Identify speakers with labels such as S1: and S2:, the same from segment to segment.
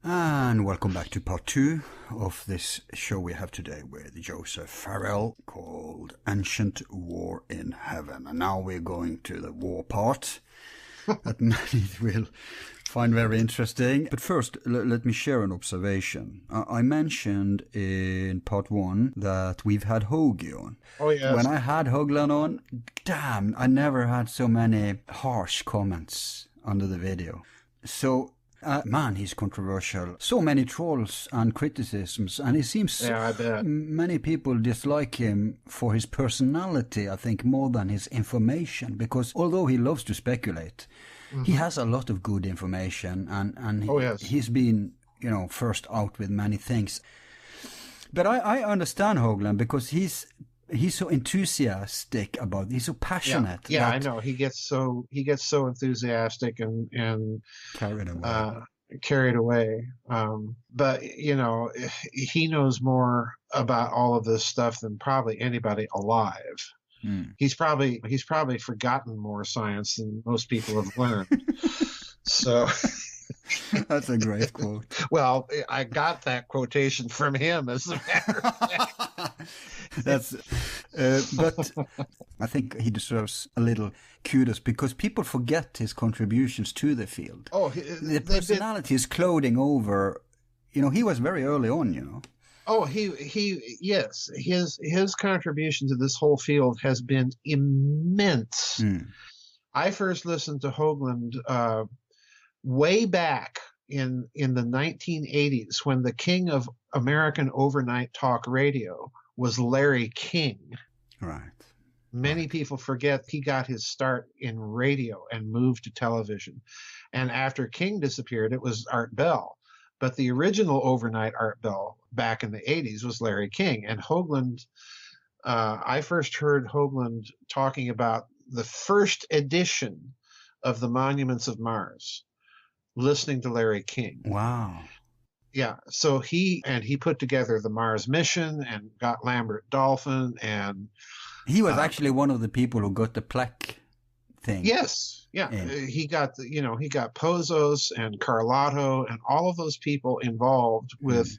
S1: And welcome back to part 2 of this show we have today with Joseph Farrell called Ancient War in Heaven. And now we're going to the war part that many will find very interesting. But first, let me share an observation. I mentioned in part 1 that we've had Hoagie on.
S2: Oh, yes.
S1: When I had Hoagland on, damn, I never had so many harsh comments under the video. So... man, he's controversial. So many trolls and criticisms, and it seems
S2: I bet.
S1: many people dislike him for his personality, I think, more than his information, because although he loves to speculate, he has a lot of good information, and he's been, first out with many things. But I understand Hoagland because he's so enthusiastic about it. He's so passionate.
S2: Yeah, I know. He gets so enthusiastic and carried away. But he knows more about all of this stuff than probably anybody alive. He's probably forgotten more science than most people have learned. So
S1: that's a great quote.
S2: Well, I got that quotation from him, as a matter of fact.
S1: But I think he deserves a little kudos because people forget his contributions to the field.
S2: Oh,
S1: the personality is clouding over. He was very early on.
S2: Oh, yes, his contribution to this whole field has been immense. I first listened to Hoagland way back in the 1980s when the king of American overnight talk radio was Larry King.
S1: Right.
S2: Many people forget he got his start in radio and moved to television. And after King disappeared, it was Art Bell. But the original overnight Art Bell back in the 80s was Larry King. And Hoagland, I first heard Hoagland talking about the first edition of the Monuments of Mars, listening to Larry King.
S1: Wow.
S2: Yeah, so he put together the Mars mission and got Lambert Dolphin, and
S1: he was actually one of the people who got the plaque thing.
S2: Yes, yeah, he got he got Pozos and Carlotto and all of those people involved with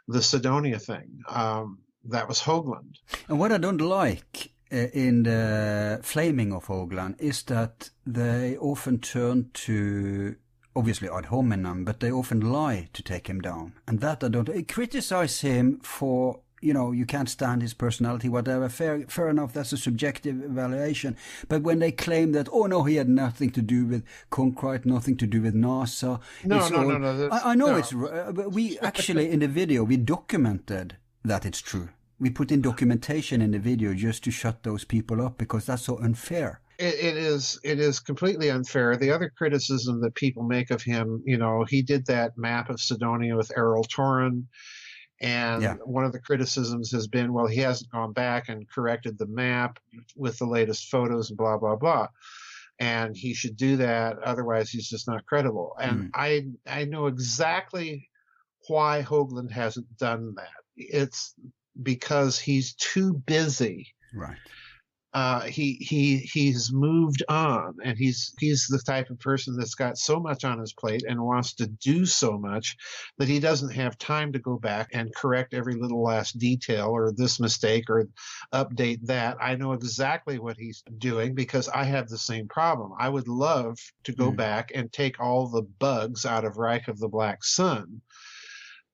S2: the Sidonia thing. That was Hoagland. And
S1: what I don't like in the flaming of Hoagland is that they often turn to, obviously ad hominem, but they often lie to take him down. And that I don't criticize him for, you can't stand his personality, whatever. Fair enough, that's a subjective evaluation. But when they claim that, oh no, he had nothing to do with Concrete, nothing to do with NASA.
S2: No.
S1: I know it's, but we actually, in the video, we documented that it's true. We put in documentation in the video just to shut those people up because that's so unfair.
S2: It is completely unfair. The other criticism that people make of him, he did that map of Sidonia with Errol Torren, and one of the criticisms has been, well, he hasn't gone back and corrected the map with the latest photos and blah, blah, blah. And he should do that, otherwise he's just not credible. And I know exactly why Hoagland hasn't done that. It's because he's too busy.
S1: Right.
S2: He's moved on, and he's the type of person that's got so much on his plate and wants to do so much that he doesn't have time to go back and correct every little last detail or this mistake or update that. I know exactly what he's doing because I have the same problem. I would love to go back and take all the bugs out of Reich of the Black Sun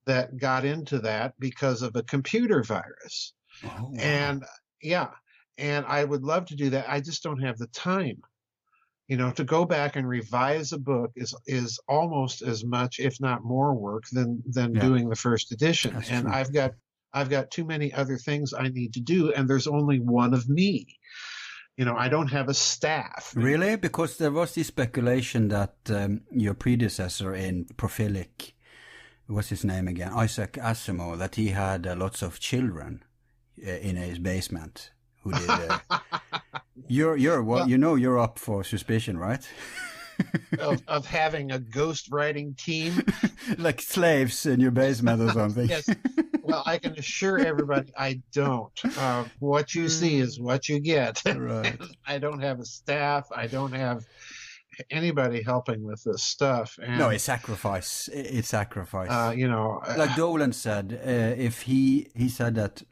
S2: that got into that because of a computer virus.
S1: Oh, wow.
S2: And I would love to do that. I just don't have the time. To go back and revise a book is almost as much, if not more work than doing the first edition.
S1: That's
S2: and
S1: true.
S2: I've got too many other things I need to do, and there's only one of me. I don't have a staff.
S1: Really? Because there was this speculation that your predecessor in Prophilic, what's his name again? Isaac Asimov, that he had lots of children in his basement. Who did? You're up for suspicion, right?
S2: of having a ghost writing team,
S1: like slaves in your basement or something.
S2: Yes. Well, I can assure everybody I don't. What you see is what you get.
S1: Right.
S2: I don't have a staff. I don't have anybody helping with this stuff. And,
S1: no, it's sacrifice. It's sacrifice.
S2: You know,
S1: like Dolan said, if he said that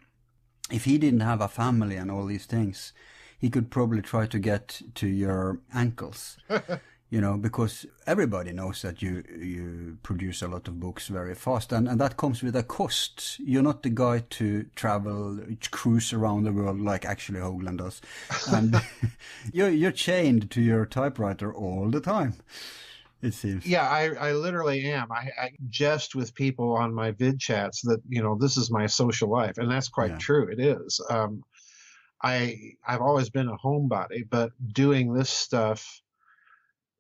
S1: if he didn't have a family and all these things, he could probably try to get to your ankles. You know, because everybody knows that you produce a lot of books very fast, and that comes with a cost. You're not the guy to travel, cruise around the world like actually Hoagland does, and you're chained to your typewriter all the time, it seems.
S2: Yeah, I literally am. I jest with people on my vid chats that, you know, this is my social life, and that's quite true. It is. I've always been a homebody, but doing this stuff,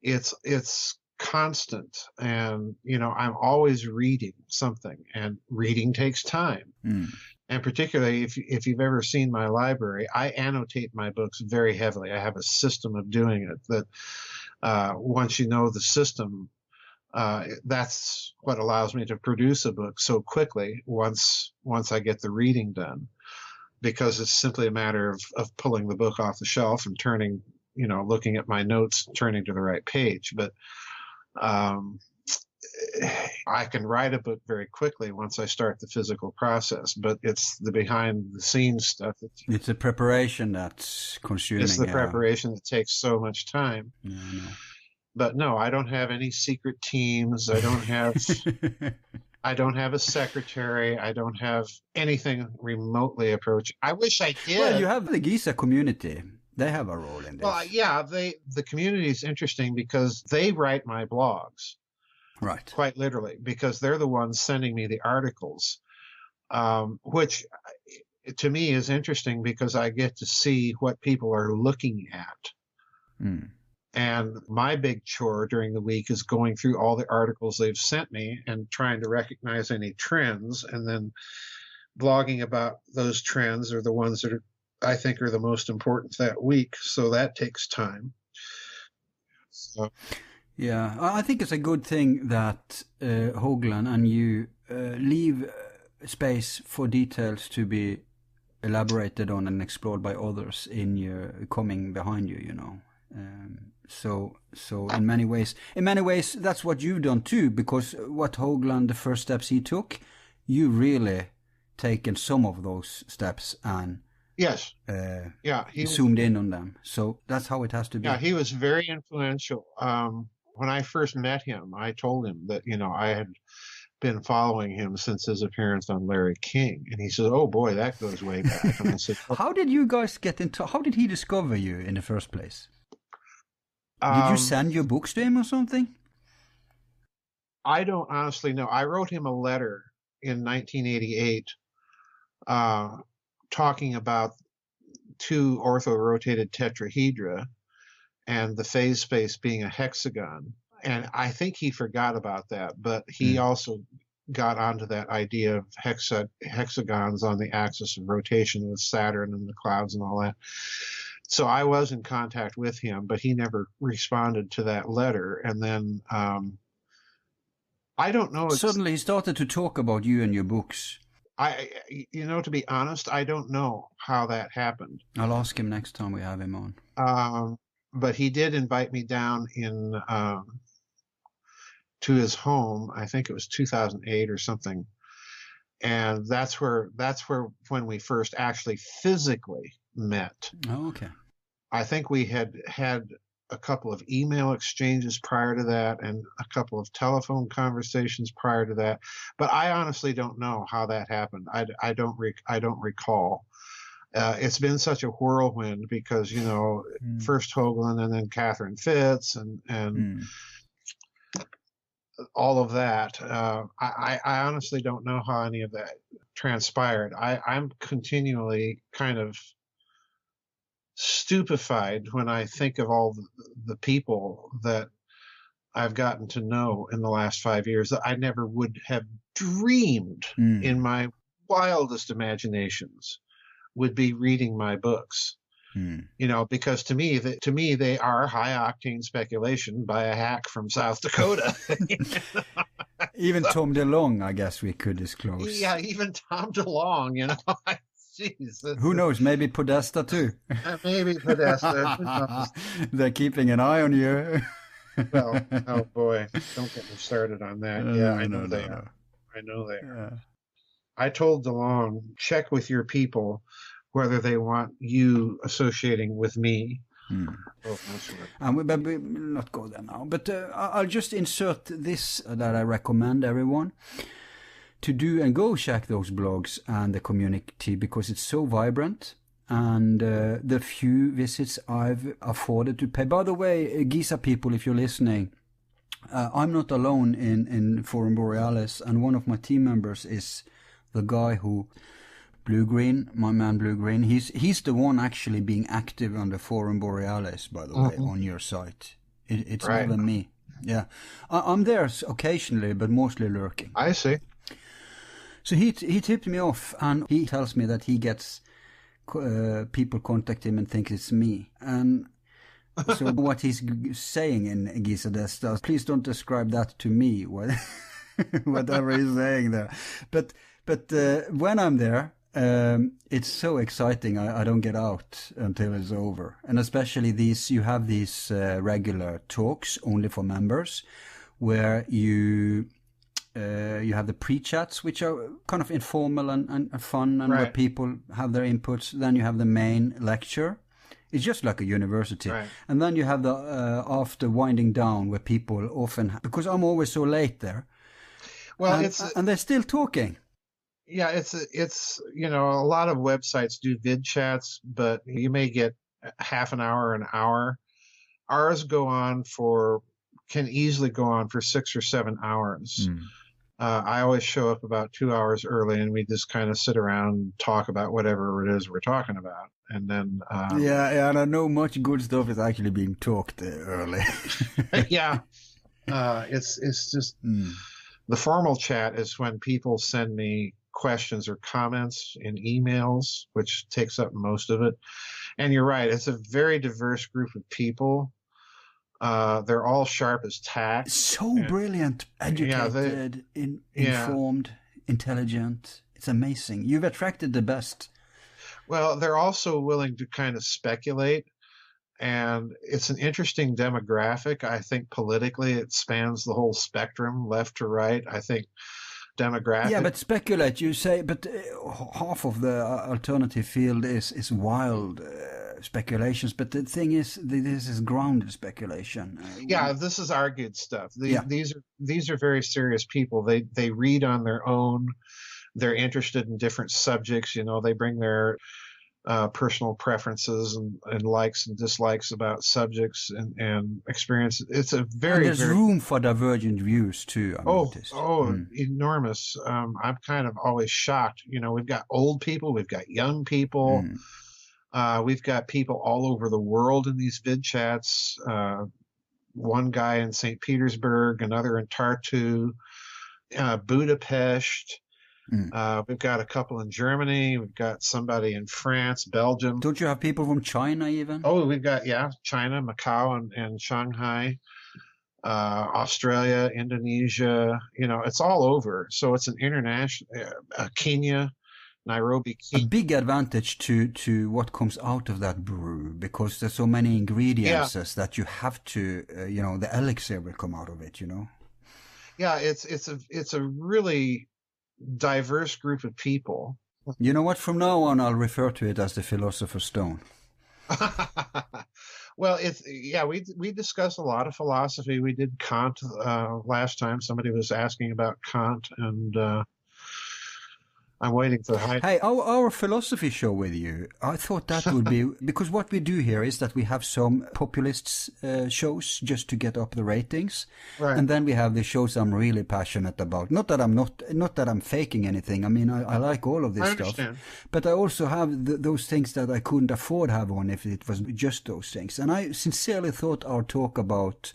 S2: it's constant, and you know, I'm always reading something, and reading takes time. And particularly if you've ever seen my library, I annotate my books very heavily. I have a system of doing it that once you know the system, that's what allows me to produce a book so quickly once I get the reading done, because it's simply a matter of pulling the book off the shelf and turning, you know, looking at my notes, turning to the right page. But I can write a book very quickly once I start the physical process, but it's the behind the scenes stuff.
S1: It's the preparation that's consuming.
S2: It's the preparation that takes so much time.
S1: Yeah, I know.
S2: But no, I don't have any secret teams. I don't have I don't have a secretary. I don't have anything remotely approaching. I wish I did.
S1: Well, you have the Giza community. They have a role in this.
S2: Well, yeah, the community is interesting because they write my blogs.
S1: Right.
S2: Quite literally, because they're the ones sending me the articles, which to me is interesting because I get to see what people are looking at. And my big chore during the week is going through all the articles they've sent me and trying to recognize any trends, and then blogging about those trends are the ones that I think are the most important that week. So that takes time. So.
S1: Yeah, I think it's a good thing that Hoagland and you leave space for details to be elaborated on and explored by others in your coming behind you, you know. So in many ways, that's what you've done too, because what Hoagland, the first steps he took, you really taken some of those steps and
S2: yes,
S1: he zoomed in on them. So that's how it has to be.
S2: Yeah, he was very influential. When I first met him, I told him that, you know, I had been following him since his appearance on Larry King. And he said, oh boy, that goes way back. And I said, oh.
S1: How did you guys get into, how did he discover you in the first place? Did you send your books to him or something?
S2: I don't honestly know. I wrote him a letter in 1988 talking about two orthorotated tetrahedra and the phase space being a hexagon. And I think he forgot about that, but he also got onto that idea of hexagons on the axis of rotation with Saturn and the clouds and all that. So I was in contact with him, but he never responded to that letter. And then I don't know.
S1: Suddenly he started to talk about you and your books.
S2: You know, to be honest, I don't know how that happened.
S1: I'll ask him next time we have him on.
S2: But he did invite me down in to his home. I think it was 2008 or something, and that's where when we first actually physically met.
S1: Oh, okay.
S2: I think we had a couple of email exchanges prior to that, and a couple of telephone conversations prior to that. But I honestly don't know how that happened. I don't recall. It's been such a whirlwind because, you know, first Hoagland and then Catherine Fitz and all of that. I honestly don't know how any of that transpired. I'm continually kind of stupefied when I think of all the people that I've gotten to know in the last 5 years that I never would have dreamed in my wildest imaginations would be reading my books. You know, because to me they are high octane speculation by a hack from South Dakota.
S1: Even Tom DeLonge, I guess we could disclose.
S2: Yeah, even Tom DeLonge, you know. Jeez,
S1: who knows? Maybe Podesta too.
S2: Maybe Podesta.
S1: They're keeping an eye on you.
S2: Well, oh boy, don't get me started on that. Yeah, I know they
S1: No.
S2: are. I know they are.
S1: Yeah.
S2: I told DeLong, check with your people whether they want you associating with me. Oh, that's right.
S1: But we will not go there now. But I'll just insert this that I recommend everyone to do and go check those blogs and the community because it's so vibrant. And the few visits I've afforded to pay. By the way, Giza people, if you're listening, I'm not alone in Forum Borealis, and one of my team members is the guy who, Blue Green, my man Blue Green. He's the one actually being active on the Forum Borealis, by the way, on your site. It's
S2: Right.
S1: never me. Yeah, I'm there occasionally, but mostly lurking.
S2: I see.
S1: So he tipped me off, and he tells me that he gets people contact him and think it's me. And so what he's saying in Giza Destas, please don't describe that to me, whatever he's saying there. But when I'm there, it's so exciting. I don't get out until it's over. And especially you have these regular talks only for members, where you have the pre-chats, which are kind of informal and fun, and where people have their inputs. Then you have the main lecture. It's just like a university.
S2: Right.
S1: And then you have the after winding down, where people often, because I'm always so late there.
S2: Well,
S1: and they're still talking.
S2: Yeah, it's a lot of websites do vid chats, but you may get half an hour, an hour. Ours can easily go on for 6 or 7 hours. I always show up about 2 hours early, and we just kind of sit around and talk about whatever it is we're talking about. And then
S1: and I know much good stuff is actually being talked early.
S2: Yeah, it's just the formal chat is when people send me questions or comments in emails, which takes up most of it. And you're right, it's a very diverse group of people. They're all sharp as tack.
S1: So brilliant, educated, informed, intelligent. It's amazing. You've attracted the best.
S2: Well, they're also willing to kind of speculate, and it's an interesting demographic. I think politically it spans the whole spectrum, left to right. I think demographic.
S1: Yeah, but speculate, you say, but half of the alternative field is wild speculations. But the thing is, this is grounded speculation.
S2: Yeah, this is our good stuff. These are very serious people. They read on their own. They're interested in different subjects. They bring their personal preferences and likes and dislikes about subjects and experience. It's a
S1: there's room for divergent views too. I noticed.
S2: Enormous. I'm kind of always shocked. We've got old people, we've got young people, we've got people all over the world in these vid chats. One guy in St. Petersburg, another in Tartu, Budapest. We've got a couple in Germany. We've got somebody in France, Belgium.
S1: Don't you have people from China even?
S2: Oh, we've got, China, Macau, and Shanghai, Australia, Indonesia. It's all over. So it's an international, Kenya, Nairobi.
S1: A big advantage to what comes out of that brew, because there's so many ingredients that you have to, the elixir will come out of it,
S2: Yeah, it's a really diverse group of people.
S1: You know what? From now on, I'll refer to it as the Philosopher's Stone.
S2: Well, we discuss a lot of philosophy. We did Kant last time. Somebody was asking about Kant, and I'm waiting for
S1: Hey, our philosophy show with you, I thought that would be, because what we do here is that we have some populist shows just to get up the ratings.
S2: Right.
S1: And then we have the shows I'm really passionate about. Not that I'm faking anything. I mean, I like all of this stuff. But I also have those things that I couldn't afford to have on if it was just those things. And I sincerely thought our talk about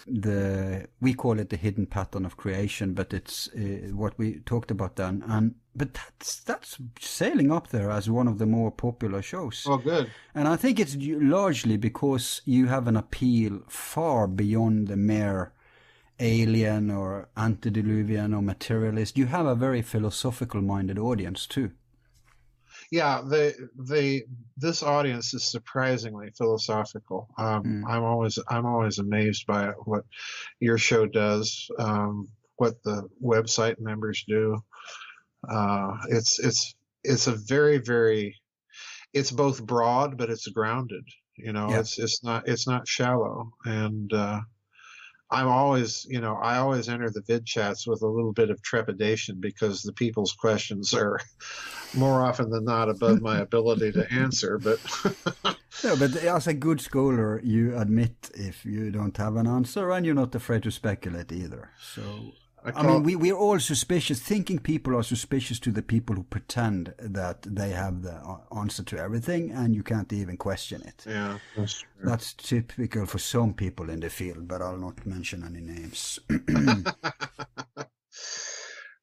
S1: we call it the hidden pattern of creation, but it's what we talked about then. But that's sailing up there as one of the more popular shows.
S2: Oh, good.
S1: And I think it's largely because you have an appeal far beyond the mere alien or antediluvian or materialist. You have a very philosophical-minded audience too.
S2: Yeah, this audience is surprisingly philosophical. I'm always amazed by what your show does, what the website members do. It's a very, very, it's both broad, but it's grounded.
S1: Yeah.
S2: It's not shallow. And I'm always, I always enter the vid chats with a little bit of trepidation because the people's questions are more often than not above my ability to answer. But
S1: no, but as a good scholar, you admit if you don't have an answer, and you're not afraid to speculate either. So, I mean, we're all suspicious. Thinking people are suspicious to the people who pretend that they have the answer to everything, and you can't even question it.
S2: Yeah, that's true.
S1: That's typical for some people in the field, but I'll not mention any names.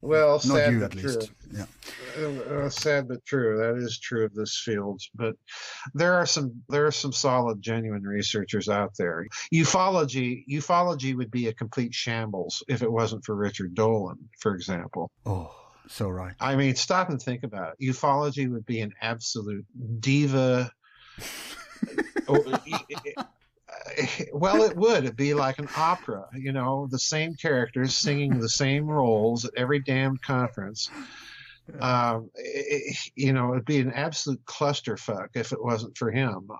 S2: Well,
S1: not
S2: sad
S1: you
S2: but
S1: at
S2: true.
S1: least. Yeah.
S2: Sad but true. That is true of this field. But there are some solid, genuine researchers out there. Ufology would be a complete shambles if it wasn't for Richard Dolan, for example.
S1: Oh, so right.
S2: I mean, stop and think about it. Ufology would be an absolute diva. Well, it would. It'd be like an opera, the same characters singing the same roles at every damn conference. It'd be an absolute clusterfuck if it wasn't for him.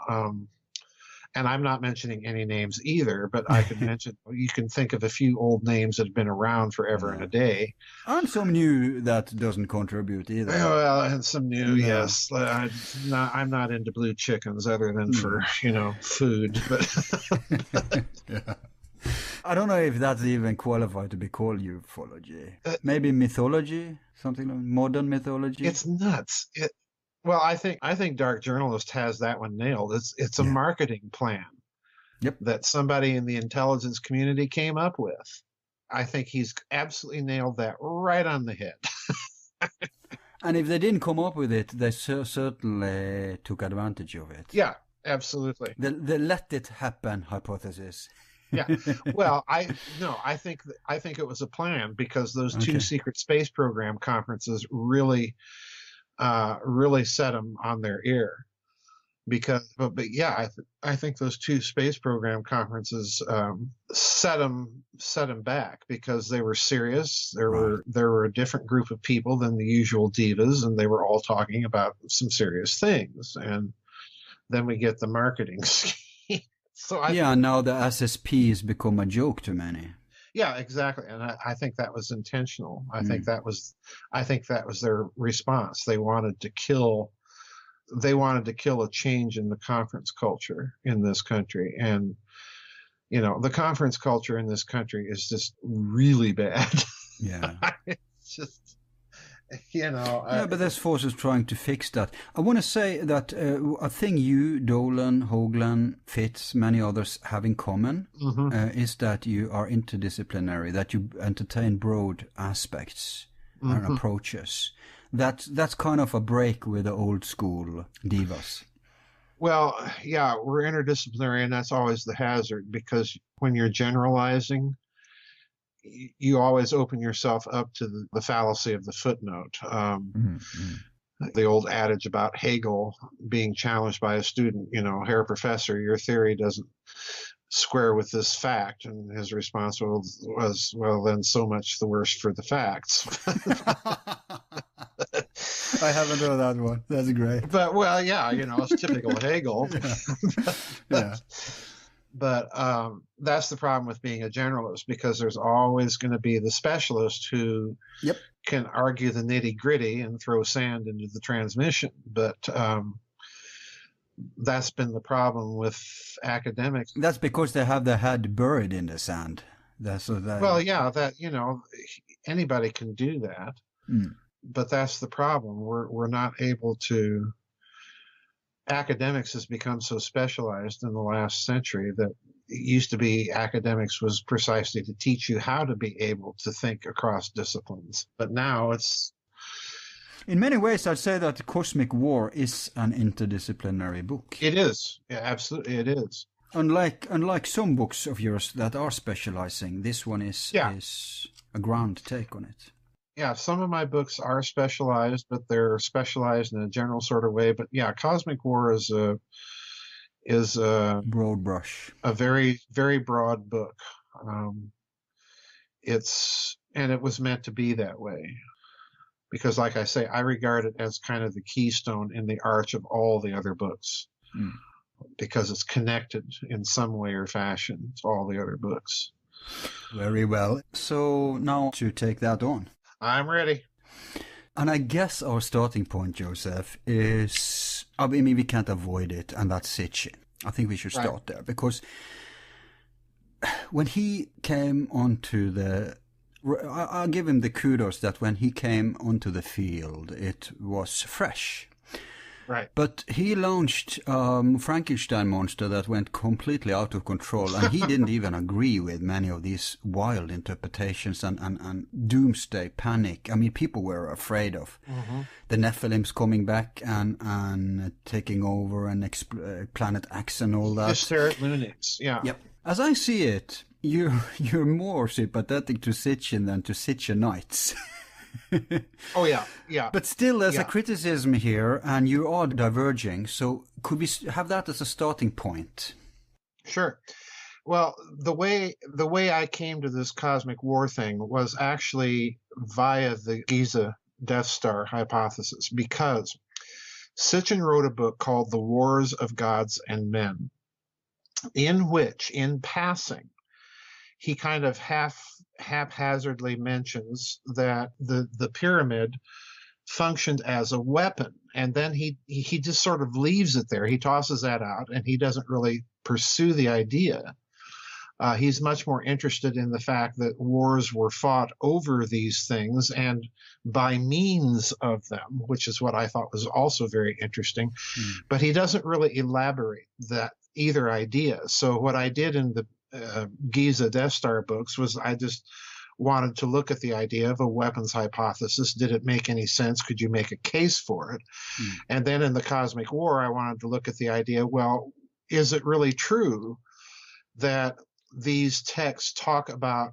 S2: And I'm not mentioning any names either, but I can mention, you can think of a few old names that have been around forever and a day.
S1: And some new that doesn't contribute either.
S2: Well, and some new, yes. I'm not into blue chickens other than for, food. But
S1: yeah. I don't know if that's even qualified to be called ufology. Maybe mythology, something like modern mythology.
S2: It's nuts. Well, I think Dark Journalist has that one nailed. It's a marketing plan that somebody in the intelligence community came up with. I think he's absolutely nailed that right on the head.
S1: And if they didn't come up with it, they certainly took advantage of it.
S2: Yeah, absolutely.
S1: The let it happen hypothesis.
S2: Yeah. Well, I think it was a plan because those two secret space program conferences really set them on their ear. But yeah, I think those two space program conferences set them back because they were serious. There were a different group of people than the usual divas, and they were all talking about some serious things. And then we get the marketing scheme.
S1: Now the SSP has become a joke to many.
S2: Yeah, exactly, and I think that was intentional. I think that was their response. They wanted to kill a change in the conference culture in this country, and the conference culture in this country is just really bad.
S1: Yeah,
S2: it's just.
S1: but there's forces trying to fix that. I want to say that a thing you, Dolan, Hoagland, Fitz, many others have in common is that you are interdisciplinary, that you entertain broad aspects and approaches. That's kind of a break with the old school divas.
S2: Well, yeah, we're interdisciplinary, and that's always the hazard because when you're generalizing, you always open yourself up to the fallacy of the footnote. The old adage about Hegel being challenged by a student, Herr Professor, your theory doesn't square with this fact. And his response was, well, then so much the worse for the facts.
S1: I haven't heard that one. That's great.
S2: But, well, yeah, it's typical Hegel.
S1: Yeah.
S2: But that's the problem with being a generalist, because there's always going to be the specialist who can argue the nitty gritty and throw sand into the transmission. But that's been the problem with academics.
S1: That's because they have their head buried in the sand.
S2: Well, yeah, anybody can do that. But that's the problem. We're not able to. Academics has become so specialized in the last century that it used to be academics was precisely to teach you how to be able to think across disciplines. But now it's...
S1: In many ways, I'd say that Cosmic War is an interdisciplinary book.
S2: It is. Yeah, absolutely it is.
S1: Unlike some books of yours that are specializing, this one is a ground take on it.
S2: Yeah, some of my books are specialized, but they're specialized in a general sort of way. But yeah, Cosmic War is
S1: Broad brush.
S2: a very very broad book. Um, it was meant to be that way because, like I say, I regard it as kind of the keystone in the arch of all the other books
S1: Mm.
S2: because it's connected in some way or fashion to all the other books.
S1: Very well. So now to take that on.
S2: I'm ready.
S1: And I guess our starting point, Joseph, is, I mean, we can't avoid it, and that's Sitchin. I think we should start there, because when he came onto the, I'll give him the kudos that when he came onto the field, it was fresh.
S2: Right.
S1: But he launched Frankenstein monster that went completely out of control, and he didn't even agree with many of these wild interpretations and doomsday panic. I mean, people were afraid of the Nephilims coming back and taking over and Planet X and all that.
S2: Hysteric lunatics, yeah.
S1: Yep. As I see it, you're more sympathetic to Sitchin than to Sitchinites.
S2: Oh, yeah, yeah.
S1: But still, there's a criticism here, and you are diverging. So could we have that as a starting point?
S2: Sure. Well, the way I came to this cosmic war thing was actually via the Giza Death Star hypothesis, because Sitchin wrote a book called The Wars of Gods and Men, in which, in passing, he kind of haphazardly mentions that the pyramid functioned as a weapon, and then he just sort of leaves it there. He tosses that out, and he doesn't really pursue the idea. He's much more interested in the fact that wars were fought over these things and by means of them, which is what I thought was also very interesting. But he doesn't really elaborate that either idea. So what I did in the Giza Death Star books was I just wanted to look at the idea of a weapons hypothesis. Did it make any sense? Could you make a case for it? And then in the Cosmic War, I wanted to look at the idea, well, is it really true that these texts talk about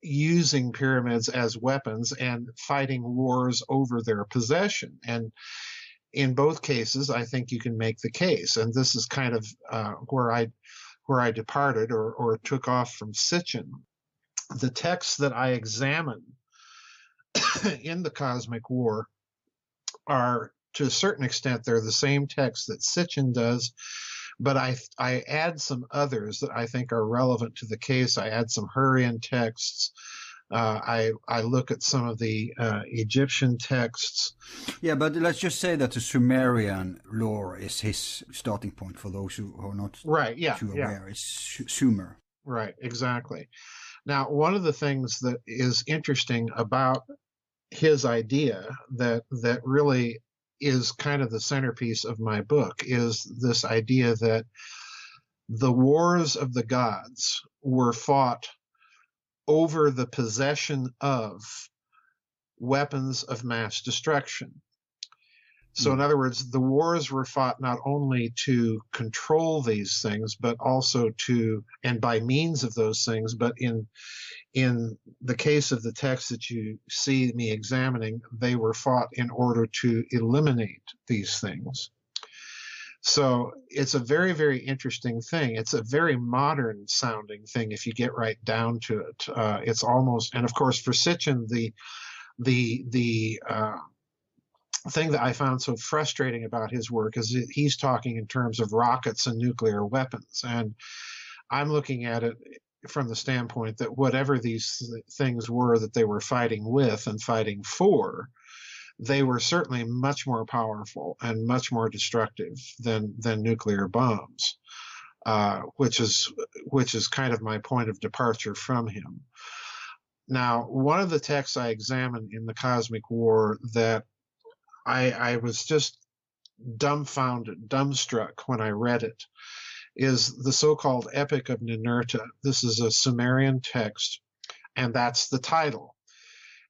S2: using pyramids as weapons and fighting wars over their possession? And in both cases, I think you can make the case. And this is kind of where I departed or took off from Sitchin. The texts that I examine in the Cosmic War are, to a certain extent, they're the same texts that Sitchin does, but I add some others that I think are relevant to the case. I add some Hurrian texts. I look at some of the Egyptian texts.
S1: Yeah, but let's just say that the Sumerian lore is his starting point for those who are not too aware. It's Sumer.
S2: Right, exactly. Now, one of the things that is interesting about his idea that really is kind of the centerpiece of my book is this idea that the wars of the gods were fought over the possession of weapons of mass destruction. So in other words, the wars were fought not only to control these things, but also to, and by means of those things, but in the case of the text that you see me examining, they were fought in order to eliminate these things. So it's a very, very interesting thing. It's a very modern sounding thing if you get right down to it. It's almost, and of course for Sitchin, the thing that I found so frustrating about his work is that he's talking in terms of rockets and nuclear weapons. And I'm looking at it from the standpoint that whatever these things were that they were fighting with and fighting for, they were certainly much more powerful and much more destructive than nuclear bombs, which is kind of my point of departure from him. Now, one of the texts I examined in the Cosmic War that I was just dumbstruck when I read it, is the so-called Epic of Ninurta. This is a Sumerian text, and that's the title.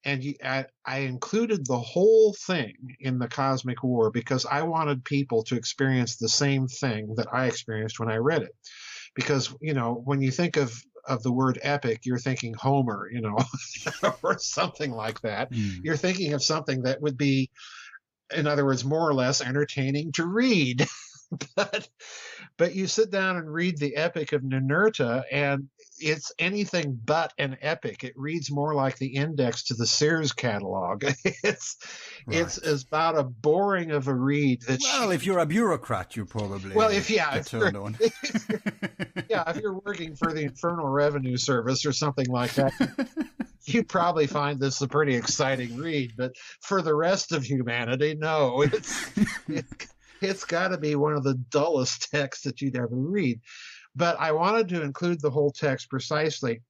S2: And I included the whole thing in the Cosmic War because I wanted people to experience the same thing that I experienced when I read it. Because, you know, when you think of of the word epic, you're thinking Homer, or something like that. You're thinking of something that would be, in other words, more or less entertaining to read. but you sit down and read the Epic of Ninurta, and it's anything but an epic. It reads more like the index to the Sears catalog. It's about a boring of a read.
S1: If you're a bureaucrat, you probably get turned on.
S2: If you're working for the Internal Revenue Service or something like that, you probably find this a pretty exciting read. But for the rest of humanity, no, it's got to be one of the dullest texts that you'd ever read. But I wanted to include the whole text precisely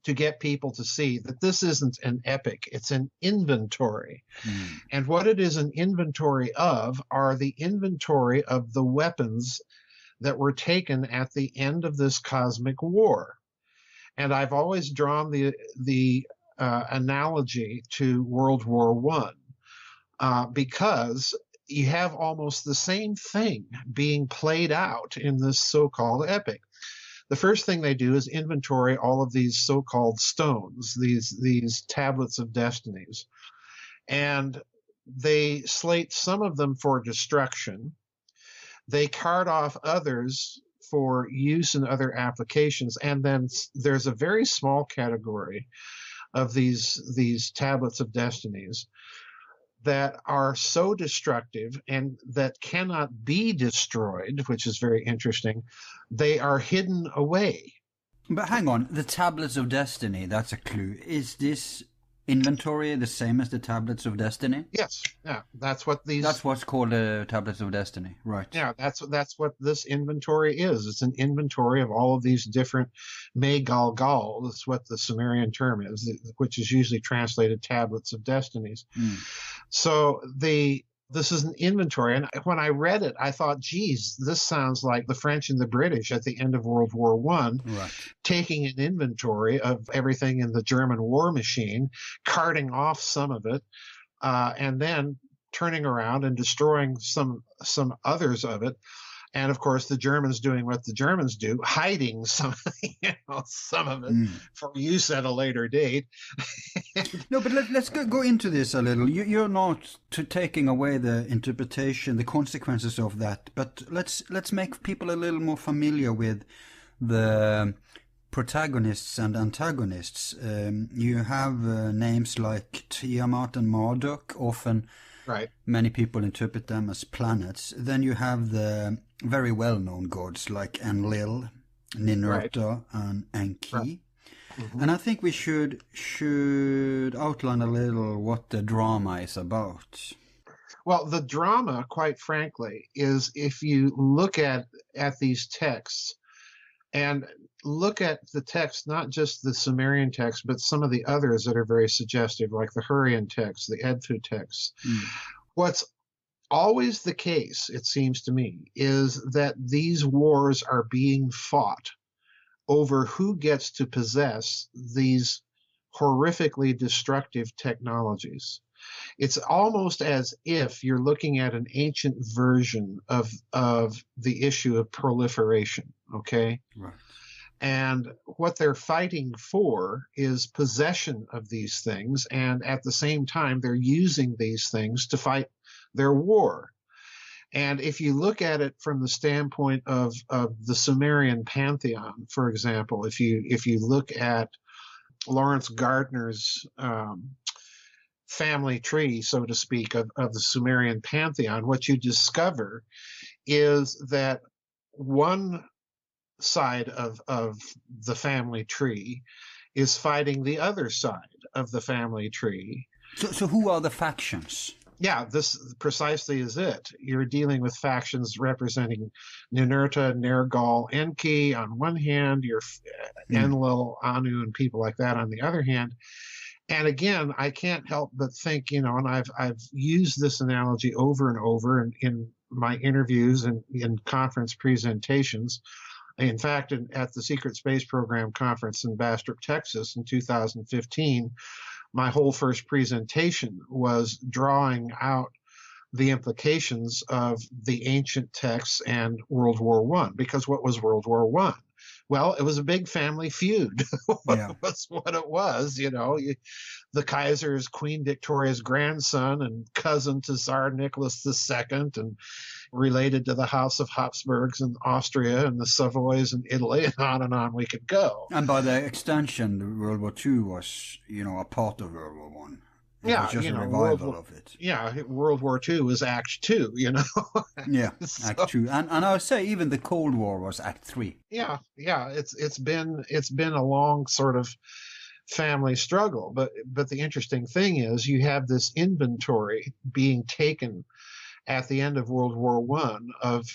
S2: to get people to see that this isn't an epic, it's an inventory. And what it is an inventory of are the inventory of the weapons that were taken at the end of this cosmic war. And I've always drawn the analogy to World War I because you have almost the same thing being played out in this so-called epic. The first thing they do is inventory all of these so-called stones, these tablets of destinies. And they slate some of them for destruction. They cart off others for use in other applications. And then there's a very small category of these tablets of destinies that are so destructive and that cannot be destroyed, which is very interesting. They are hidden away.
S1: But hang on, the Tablets of Destiny, that's a clue. Is this inventory the same as the Tablets of Destiny?
S2: Yes, yeah, that's what's called
S1: the Tablets of Destiny, right?
S2: Yeah, that's what this inventory is. It's an inventory of all of these different May-Gal-Gal. That's what the Sumerian term is, which is usually translated Tablets of Destinies. So this is an inventory, and when I read it, I thought, geez, this sounds like the French and the British at the end of World War I, taking an inventory of everything in the German war machine, carting off some of it, and then turning around and destroying some others of it. And of course, the Germans doing what the Germans do, hiding some of it for use at a later date.
S1: No, but let's go into this a little. You're not taking away the interpretation, the consequences of that, but let's make people a little more familiar with the protagonists and antagonists. You have names like Tiamat and Marduk, often.
S2: Right.
S1: Many people interpret them as planets. Then you have the very well-known gods like Enlil, Ninurta, and Enki. Right. And I think we should outline a little what the drama is about.
S2: Well, the drama, quite frankly, is if you look at these texts and look at the text, not just the Sumerian text, but some of the others that are very suggestive, like the Hurrian text, the Edfu texts. What's always the case, it seems to me, is that these wars are being fought over who gets to possess these horrifically destructive technologies. It's almost as if you're looking at an ancient version of the issue of proliferation, okay?
S1: Right.
S2: And what they're fighting for is possession of these things, and at the same time, they're using these things to fight their war. And if you look at it from the standpoint of the Sumerian pantheon, for example, if you look at Lawrence Gardner's family tree, so to speak, of the Sumerian pantheon, what you discover is that one side of the family tree is fighting the other side of the family tree.
S1: So who are the factions?
S2: Yeah, this precisely is it. You're dealing with factions representing Ninurta, Nergal, Enki on one hand, your Enlil, Anu, and people like that on the other hand. And again, I can't help but think, and I've used this analogy over and over in my interviews and in conference presentations. In fact, at the Secret Space Program conference in Bastrop, Texas in 2015, my whole first presentation was drawing out the implications of the ancient texts and World War I. Because what was World War I? Well, it was a big family feud.
S1: Yeah.
S2: Was what it was. The Kaiser is Queen Victoria's grandson and cousin to Tsar Nicholas II, and related to the House of Habsburgs in Austria and the Savoys in Italy, and on we could go.
S1: And by the extension, the World War II was, a part of World War One. It was just a revival of it.
S2: Yeah, World War II was Act Two,
S1: Yeah, Act Two, and I would say even the Cold War was Act Three.
S2: Yeah. It's been a long sort of family struggle, but the interesting thing is you have this inventory being taken at the end of World War One of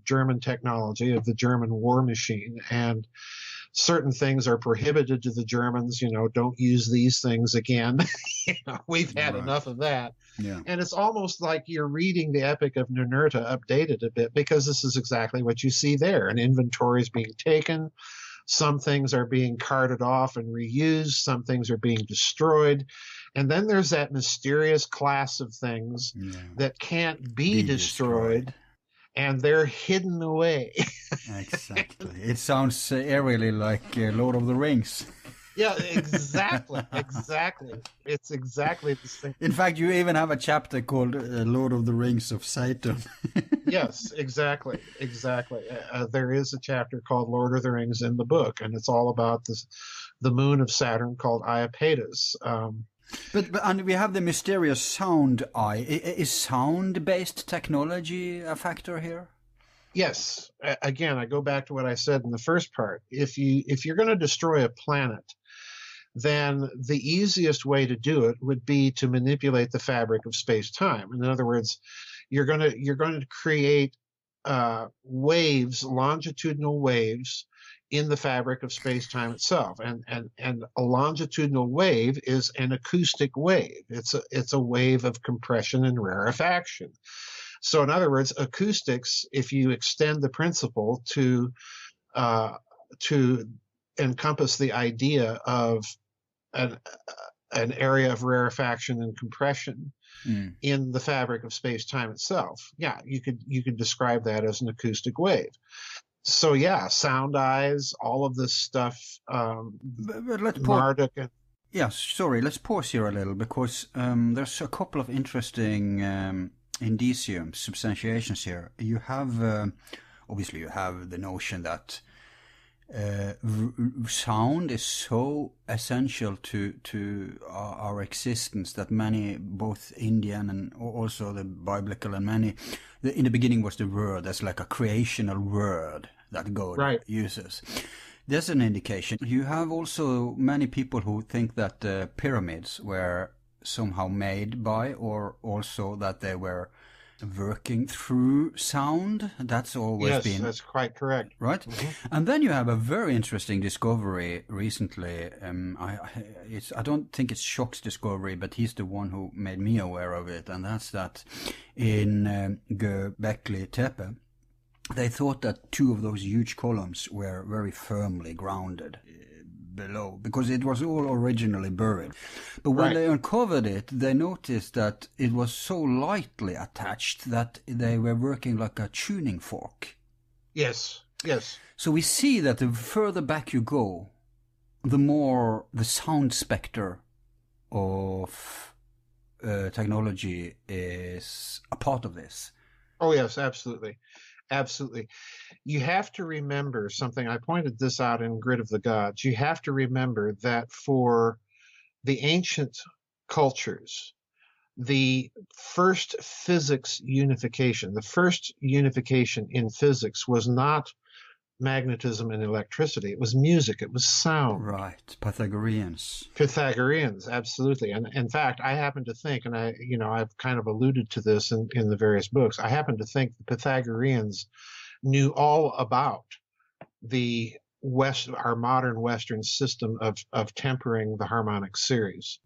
S2: German technology, of the German war machine, and certain things are prohibited to the Germans. Don't use these things again. We've had enough of that.
S1: Yeah.
S2: And it's almost like you're reading the Epic of Ninurta updated a bit, because this is exactly what you see there. An inventory is being taken. Some things are being carted off and reused. Some things are being destroyed. And then there's that mysterious class of things that can't be destroyed. And they're hidden away.
S1: Exactly. It sounds eerily like Lord of the Rings.
S2: Yeah, exactly. It's exactly the same.
S1: In fact, you even have a chapter called Lord of the Rings of Satan.
S2: Yes, exactly. There is a chapter called Lord of the Rings in the book, and it's all about the moon of Saturn called Iapetus.
S1: And we have the mysterious sound eye. Is sound-based technology a factor here?
S2: Yes. Again, I go back to what I said in the first part. If you're going to destroy a planet, then the easiest way to do it would be to manipulate the fabric of space-time. In other words, you're going to create waves, longitudinal waves, in the fabric of space-time itself. And a longitudinal wave is an acoustic wave. It's a wave of compression and rarefaction. So in other words, acoustics, if you extend the principle to encompass the idea of an area of rarefaction and compression in the fabric of space-time itself, you could describe that as an acoustic wave. So sound eyes, all of this stuff.
S1: But let's pause. Let's pause here a little, because there's a couple of interesting indicium, substantiations here. You have obviously you have the notion that sound is so essential to our existence that many, both Indian and also the biblical, and many, in the beginning was the word, as like a creational word that God uses. There's an indication. You have also many people who think that pyramids were somehow made by, or also that they were working through sound. That's always been...
S2: Yes, that's quite correct.
S1: Right? Mm-hmm. And then you have a very interesting discovery recently. I don't think it's Schock's discovery, but he's the one who made me aware of it, and that's that in Göbekli Tepe, they thought that two of those huge columns were very firmly grounded below, because it was all originally buried. But when they uncovered it, they noticed that it was so lightly attached that they were working like a tuning fork.
S2: Yes.
S1: So we see that the further back you go, the more the sound spectre of technology is a part of this.
S2: Oh, yes, absolutely. Absolutely. You have to remember something. I pointed this out in Grid of the Gods. You have to remember that for the ancient cultures, the first physics unification, the first unification in physics was not magnetism and electricity. It was music. It was sound.
S1: Right. Pythagoreans,
S2: absolutely. And in fact, I happen to think, and I've kind of alluded to this in the various books, I happen to think the Pythagoreans knew all about our modern Western system of tempering the harmonic series.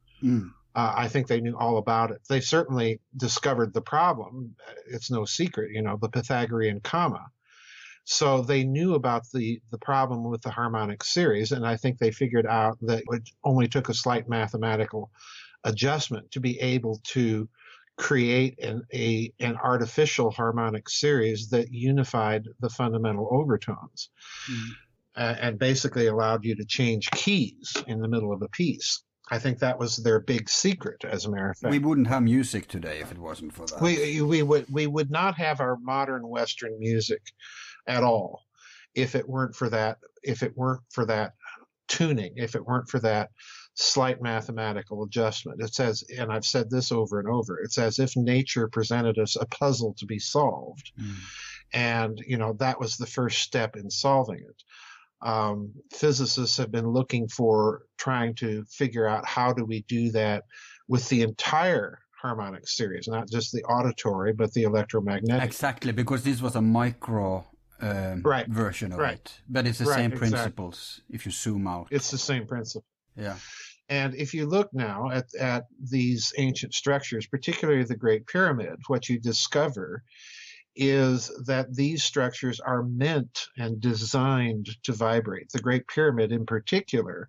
S2: I think they knew all about it. They certainly discovered the problem. It's no secret, the Pythagorean comma. So they knew about the problem with the harmonic series, and I think they figured out that it only took a slight mathematical adjustment to be able to create an artificial harmonic series that unified the fundamental overtones. and basically allowed you to change keys in the middle of a piece. I think that was their big secret, as a matter of fact.
S1: We wouldn't have music today if it wasn't for that.
S2: We would not have our modern Western music at all if it weren't for that tuning, if it weren't for that slight mathematical adjustment. It's as, and I've said this over and over, it's as if nature presented us a puzzle to be solved. And, that was the first step in solving it. Physicists have been looking for trying to figure out how do we do that with the entire harmonic series, not just the auditory, but the electromagnetic.
S1: Exactly, because this was a micro version of it. But it's the same principles if you zoom out.
S2: It's the same principle.
S1: Yeah.
S2: And if you look now at these ancient structures, particularly the Great Pyramid, what you discover is that these structures are meant and designed to vibrate. The Great Pyramid in particular,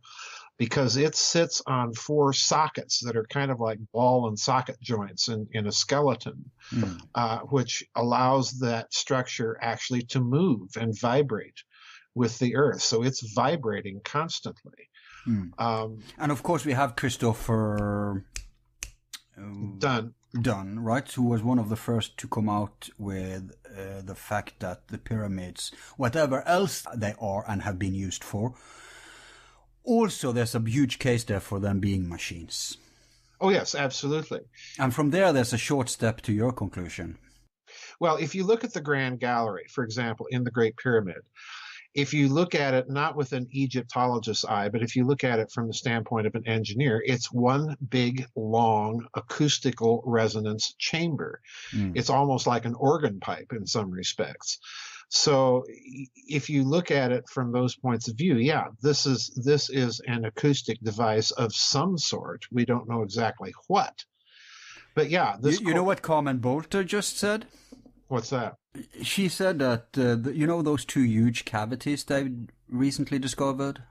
S2: because it sits on 4 sockets that are kind of like ball and socket joints in a skeleton, which allows that structure actually to move and vibrate with the earth. So it's vibrating constantly.
S1: And of course we have Christopher Dunn, right, who was one of the first to come out with the fact that the pyramids, whatever else they are and have been used for, also there's a huge case there for them being machines.
S2: Oh yes, absolutely.
S1: And from there there's a short step to your conclusion.
S2: Well, if you look at the Grand Gallery, for example, in the Great Pyramid, if you look at it not with an Egyptologist's eye, but if you look at it from the standpoint of an engineer, it's one big, long, acoustical resonance chamber. It's almost like an organ pipe in some respects. So if you look at it from those points of view, yeah, this is an acoustic device of some sort. We don't know exactly what. But yeah,
S1: you know what Carmen Bolter just said?
S2: What's that?
S1: She said that, those 2 huge cavities they recently discovered?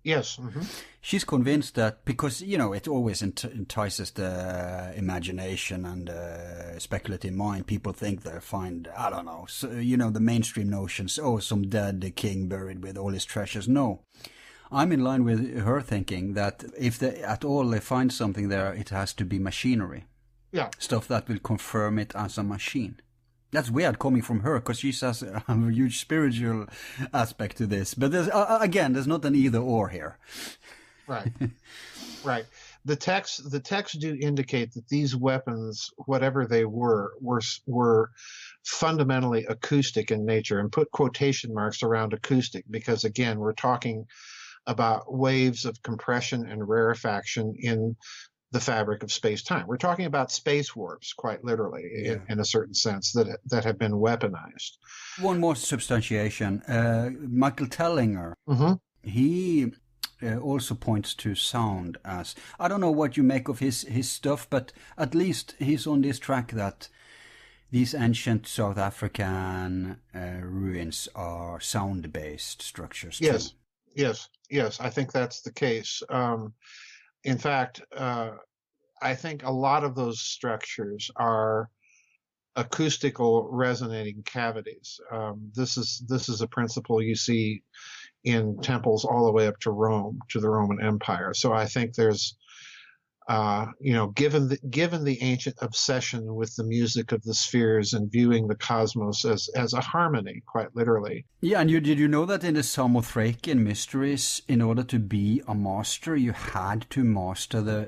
S2: Yes. Mm-hmm.
S1: She's convinced that because, it always entices the imagination and the speculative mind. People think they find, I don't know, so, the mainstream notions, some dead king buried with all his treasures. No. I'm in line with her thinking that if they find something there, it has to be machinery.
S2: Yeah.
S1: Stuff that will confirm it as a machine. That's weird coming from her because she has a huge spiritual aspect to this. But there's not an either or here.
S2: Right. Right. The texts do indicate that these weapons, whatever they were fundamentally acoustic in nature, and put quotation marks around acoustic because, again, we're talking about waves of compression and rarefaction in the fabric of space-time. We're talking about space warps, quite literally, in a certain sense, that have been weaponized.
S1: One more substantiation. Michael Tellinger, he also points to sound as, I don't know what you make of his stuff, but at least he's on this track that these ancient South African ruins are sound-based structures too.
S2: Yes, I think that's the case. In fact, I think a lot of those structures are acoustical resonating cavities. This is a principle you see in temples all the way up to Rome, to the Roman Empire. So I think there's, given the ancient obsession with the music of the spheres and viewing the cosmos as a harmony, quite literally.
S1: Yeah, and did you know that in the Samothrakian mysteries, in order to be a master, you had to master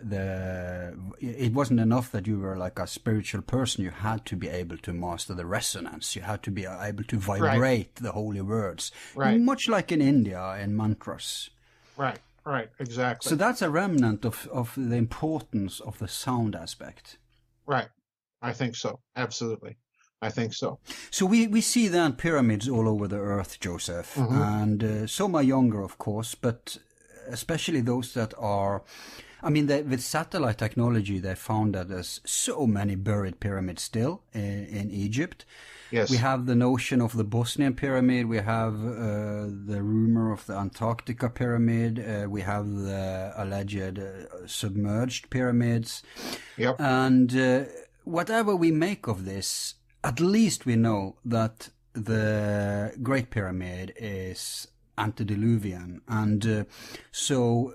S1: it wasn't enough that you were like a spiritual person, you had to be able to master the resonance, you had to be able to vibrate the holy words.
S2: Right.
S1: Much like in India in mantras.
S2: Right, exactly.
S1: So that's a remnant of the importance of the sound aspect.
S2: Right. I think so. Absolutely. I think so.
S1: So we see then pyramids all over the earth, Joseph, and some are younger, of course, but especially those that are, with satellite technology, they found that there's so many buried pyramids still in Egypt.
S2: Yes.
S1: We have the notion of the Bosnian pyramid. We have the rumor of the Antarctica pyramid. We have the alleged submerged pyramids.
S2: Yep.
S1: And whatever we make of this, at least we know that the Great Pyramid is antediluvian, and so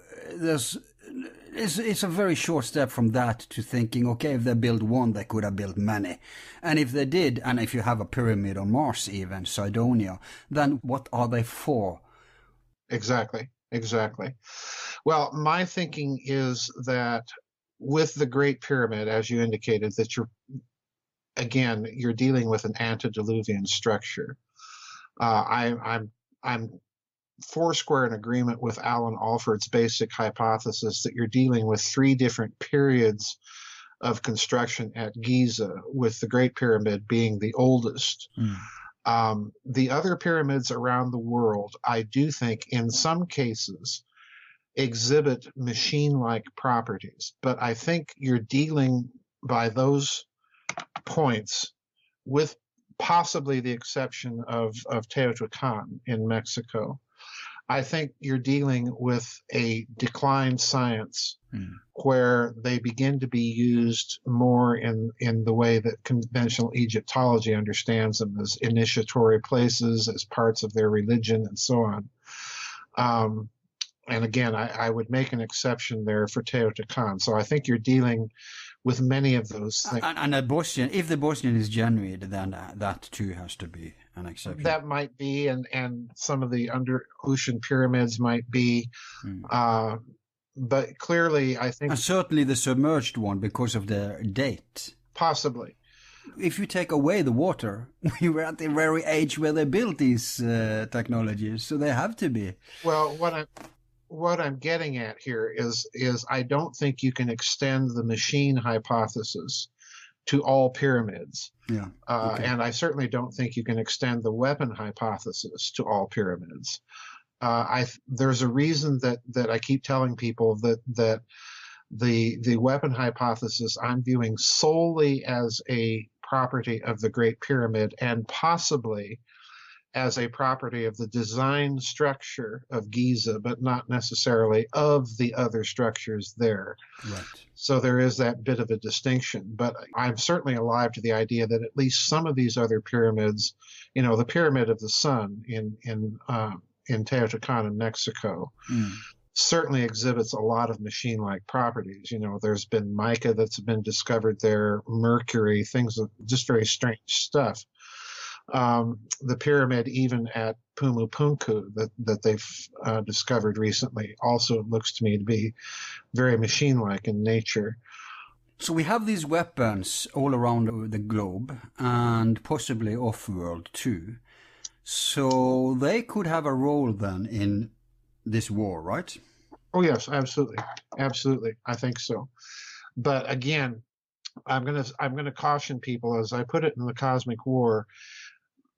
S1: it's a very short step from that to thinking, okay, if they built one, they could have built many. And if they did, and if you have a pyramid on Mars, even Cydonia, then what are they for?
S2: Exactly. Well, my thinking is that with the Great Pyramid, as you indicated, that you're dealing with an antediluvian structure. I'm foursquare in agreement with Alan Alford's basic hypothesis that you're dealing with three different periods of construction at Giza, with the Great Pyramid being the oldest. The other pyramids around the world, I do think, in some cases, exhibit machine-like properties, but I think you're dealing by those points, with possibly the exception of Teotihuacan in Mexico. I think you're dealing with a declined science where they begin to be used more in the way that conventional Egyptology understands them, as initiatory places, as parts of their religion, and so on. And again, I would make an exception there for Teotihuacan. So I think you're dealing with many of those things.
S1: And a Bosnian, if the Bosnian is genuine, then that too has to be an exception.
S2: That might be, and some of the under ocean pyramids might be. But clearly, I think...
S1: And certainly the submerged one, because of the date.
S2: Possibly.
S1: If you take away the water, we were at the very age where they built these technologies, so they have to be.
S2: Well, what I'm getting at here is I don't think you can extend the machine hypothesis to all pyramids.
S1: Yeah.
S2: Okay. And I certainly don't think you can extend the weapon hypothesis to all pyramids. There's a reason that I keep telling people that the weapon hypothesis I'm viewing solely as a property of the Great Pyramid, and possibly as a property of the design structure of Giza, but not necessarily of the other structures there.
S1: Right.
S2: So there is that bit of a distinction. But I'm certainly alive to the idea that at least some of these other pyramids, the Pyramid of the Sun in Teotihuacan in Mexico, certainly exhibits a lot of machine-like properties. There's been mica that's been discovered there, mercury, things of just very strange stuff. The pyramid even at Pumupunku that they've discovered recently also looks to me to be very machine-like in nature.
S1: So we have these weapons all around the globe, and possibly off-world too. So they could have a role then in this war, right?
S2: Oh yes, absolutely. I think so. But again, I'm gonna caution people, as I put it in the Cosmic War.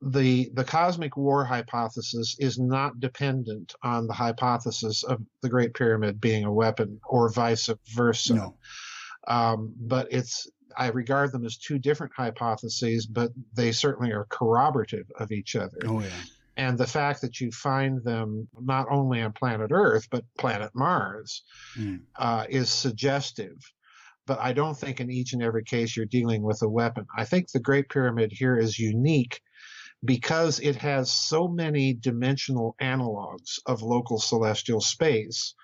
S2: The Cosmic War hypothesis is not dependent on the hypothesis of the Great Pyramid being a weapon, or vice versa.
S1: No.
S2: But I regard them as two different hypotheses, but they certainly are corroborative of each other.
S1: Oh yeah.
S2: And the fact that you find them not only on planet Earth, but planet Mars, is suggestive. But I don't think in each and every case you're dealing with a weapon. I think the Great Pyramid here is unique because it has so many dimensional analogs of local celestial space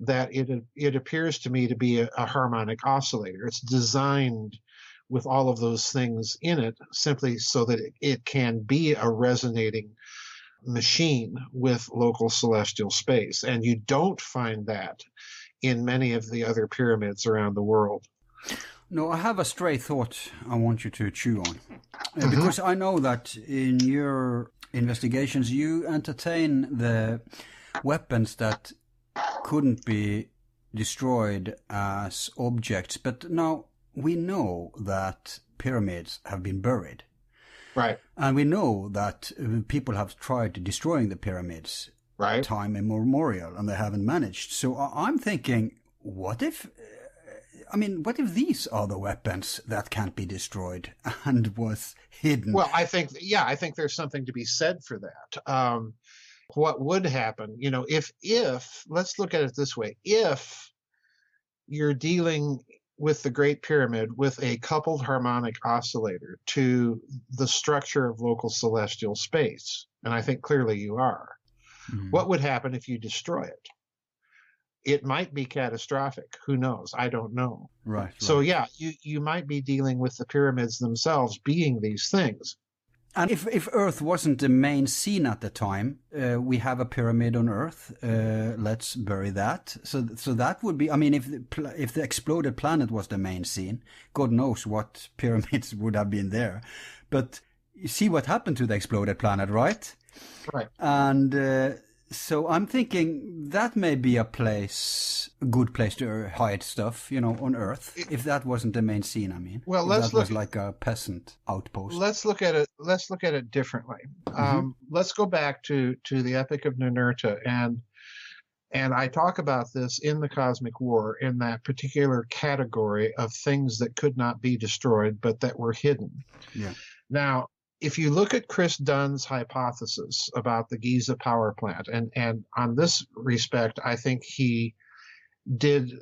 S2: that it appears to me to be a harmonic oscillator. It's designed with all of those things in it simply so that it can be a resonating machine with local celestial space. And you don't find that in many of the other pyramids around the world.
S1: No, I have a stray thought I want you to chew on. Because I know that in your investigations you entertain the weapons that couldn't be destroyed as objects. But now we know that pyramids have been buried.
S2: Right.
S1: And we know that people have tried destroying the pyramids time immemorial, and they haven't managed. So I'm thinking, what if these are the weapons that can't be destroyed and was hidden?
S2: Well, I think there's something to be said for that. What would happen, if let's look at it this way, if you're dealing with the Great Pyramid with a coupled harmonic oscillator to the structure of local celestial space, and I think clearly you are, What would happen if you destroy it? It might be catastrophic. Who knows? I don't know.
S1: Right.
S2: So yeah, you might be dealing with the pyramids themselves being these things.
S1: And if Earth wasn't the main scene at the time, we have a pyramid on Earth. Let's bury that. So that would be. I mean, if the exploded planet was the main scene, God knows what pyramids would have been there. But you see what happened to the exploded planet, right?
S2: Right.
S1: And so I'm thinking that may be a good place to hide stuff, on Earth, if that wasn't the main scene. I mean,
S2: well,
S1: that was like a peasant outpost.
S2: Let's look at it differently. Let's go back to the Epic of Ninurta, and I talk about this in the Cosmic War in that particular category of things that could not be destroyed but that were hidden.
S1: Yeah.
S2: Now, if you look at Chris Dunn's hypothesis about the Giza power plant, and on this respect, I think he did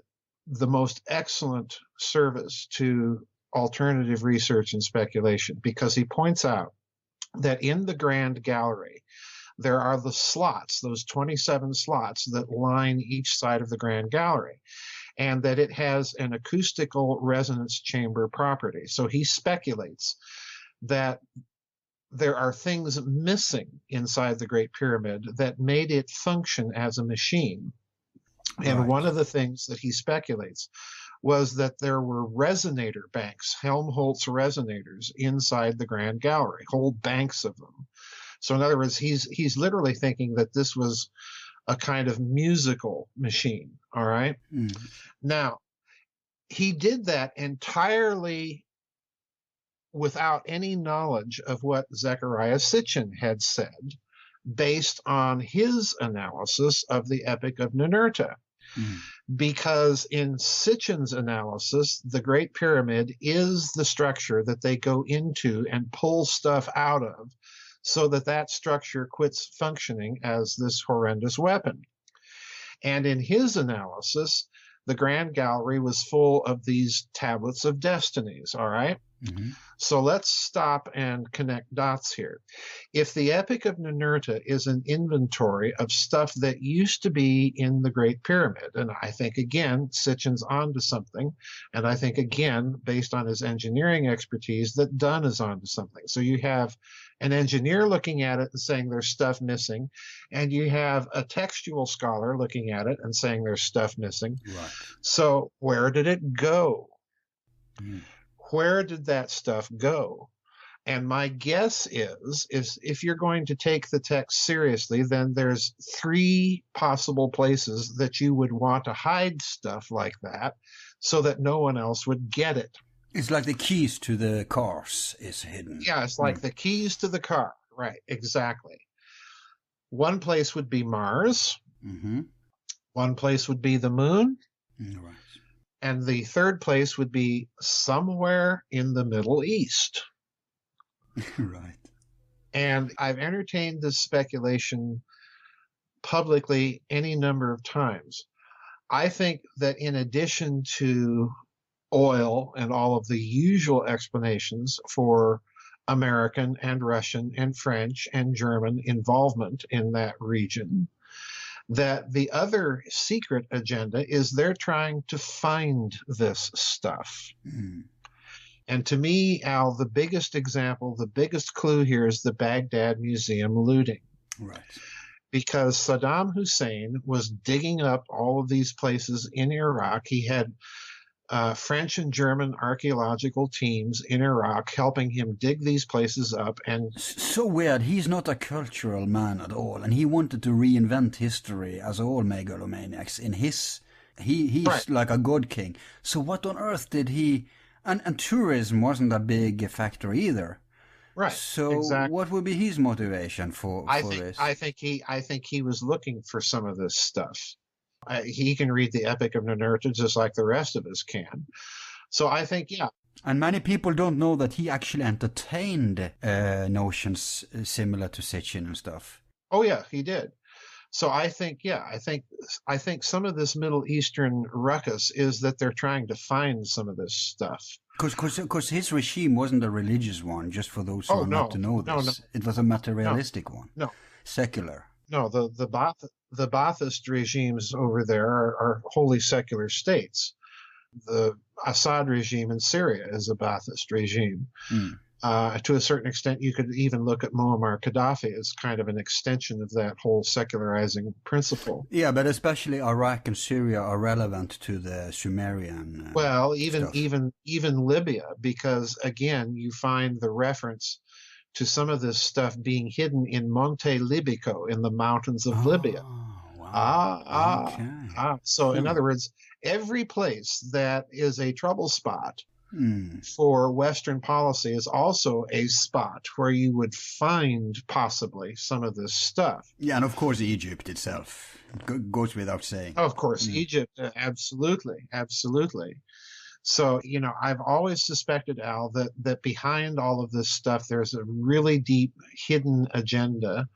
S2: the most excellent service to alternative research and speculation, because he points out that in the Grand Gallery, there are the slots, those 27 slots that line each side of the Grand Gallery, and that it has an acoustical resonance chamber property. So he speculates that there are things missing inside the Great Pyramid that made it function as a machine. And
S1: Right.
S2: one of the things that he speculates was that there were resonator banks, Helmholtz resonators, inside the Grand Gallery, whole banks of them. So in other words, he's literally thinking that this was a kind of musical machine, all right? Now, he did that entirely without any knowledge of what Zecharia Sitchin had said, based on his analysis of the Epic of Ninurta. Because in Sitchin's analysis, the Great Pyramid is the structure that they go into and pull stuff out of, so that structure quits functioning as this horrendous weapon. And in his analysis, the Grand Gallery was full of these tablets of destinies, all right? So let's stop and connect dots here. If the Epic of Ninurta is an inventory of stuff that used to be in the Great Pyramid, and I think, again, Sitchin's onto something, and I think, again, based on his engineering expertise, that Dunn is onto something. So you have an engineer looking at it and saying there's stuff missing, and you have a textual scholar looking at it and saying there's stuff missing.
S1: Right.
S2: So where did it go? Where did that stuff go? And my guess is if you're going to take the text seriously, then there's 3 possible places that you would want to hide stuff like that so that no one else would get it.
S1: It's like the keys to the cars is hidden.
S2: Yeah, it's like the keys to the car. Right, exactly. One place would be Mars. One place would be the moon.
S1: Right.
S2: And the third place would be somewhere in the Middle East.
S1: Right.
S2: And I've entertained this speculation publicly any number of times. I think that in addition to oil and all of the usual explanations for American and Russian and French and German involvement in that region, that the other secret agenda is they're trying to find this stuff. And to me, Al, the biggest example, the biggest clue here is the Baghdad Museum looting.
S1: Right.
S2: Because Saddam Hussein was digging up all of these places in Iraq. He had French and German archaeological teams in Iraq helping him dig these places up. And
S1: so weird. He's not a cultural man at all, and he wanted to reinvent history as all megalomaniacs in his. He's
S2: right.
S1: Like a god king. So what on earth did he? And tourism wasn't a big factor either.
S2: Right.
S1: So
S2: exactly.
S1: What would be his motivation for this?
S2: I think he was looking for some of this stuff. He can read the Epic of Ninurta just like the rest of us can. So I think, yeah.
S1: And many people don't know that he actually entertained notions similar to Sitchin and stuff.
S2: Oh yeah, he did. So I think, yeah, I think some of this Middle Eastern ruckus is that they're trying to find some of this stuff.
S1: Because his regime wasn't a religious one, just for those who are not to know this.
S2: No.
S1: It was a materialistic one.
S2: No.
S1: Secular.
S2: No, the Ba'athist regimes over there are wholly secular states. The Assad regime in Syria is a Ba'athist regime.
S1: Mm.
S2: To a certain extent, you could even look at Muammar Gaddafi as kind of an extension of that whole secularizing principle.
S1: Yeah, but especially Iraq and Syria are relevant to the Sumerian
S2: Well,
S1: stuff.
S2: even Libya, because again, you find the reference to some of this stuff being hidden in Monte Libico, in the mountains of Libya.
S1: Oh, wow.
S2: Ah, ah,
S1: Okay.
S2: ah. So, in other words, every place that is a trouble spot
S1: Mm.
S2: for Western policy is also a spot where you would find possibly some of this stuff.
S1: Yeah, and of course Egypt itself goes without saying.
S2: Of course,
S1: Mm.
S2: Egypt, absolutely, absolutely. So, I've always suspected, Al, that behind all of this stuff, there's a really deep hidden agenda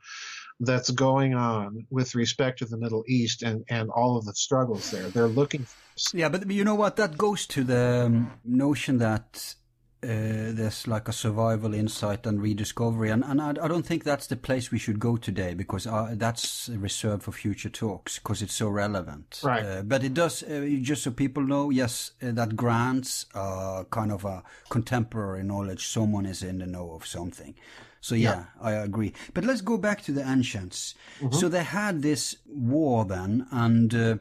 S2: that's going on with respect to the Middle East and all of the struggles there. They're looking for.
S1: Yeah, but you know what? That goes to the notion that there's like a survival insight and rediscovery. And I don't think that's the place we should go today, because that's reserved for future talks, because it's so relevant.
S2: Right.
S1: But it does, just so people know, yes, that grants kind of a contemporary knowledge. Someone is in the know of something. So yeah, I agree. But let's go back to the ancients. Mm-hmm. So they had this war then, and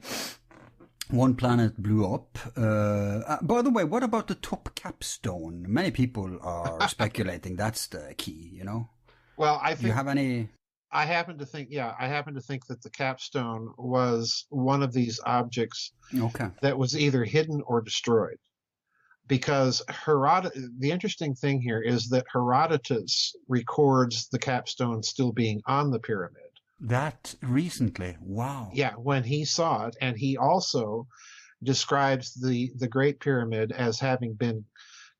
S1: one planet blew up. By the way, what about the top capstone? Many people are speculating that's the key, you know?
S2: Well, I think...
S1: Do you have any...
S2: I happen to think that the capstone was one of these objects that was either hidden or destroyed. Because the interesting thing here is that Herodotus records the capstone still being on the pyramid.
S1: That recently? Wow.
S2: Yeah, when he saw it. And he also describes the Great Pyramid as having been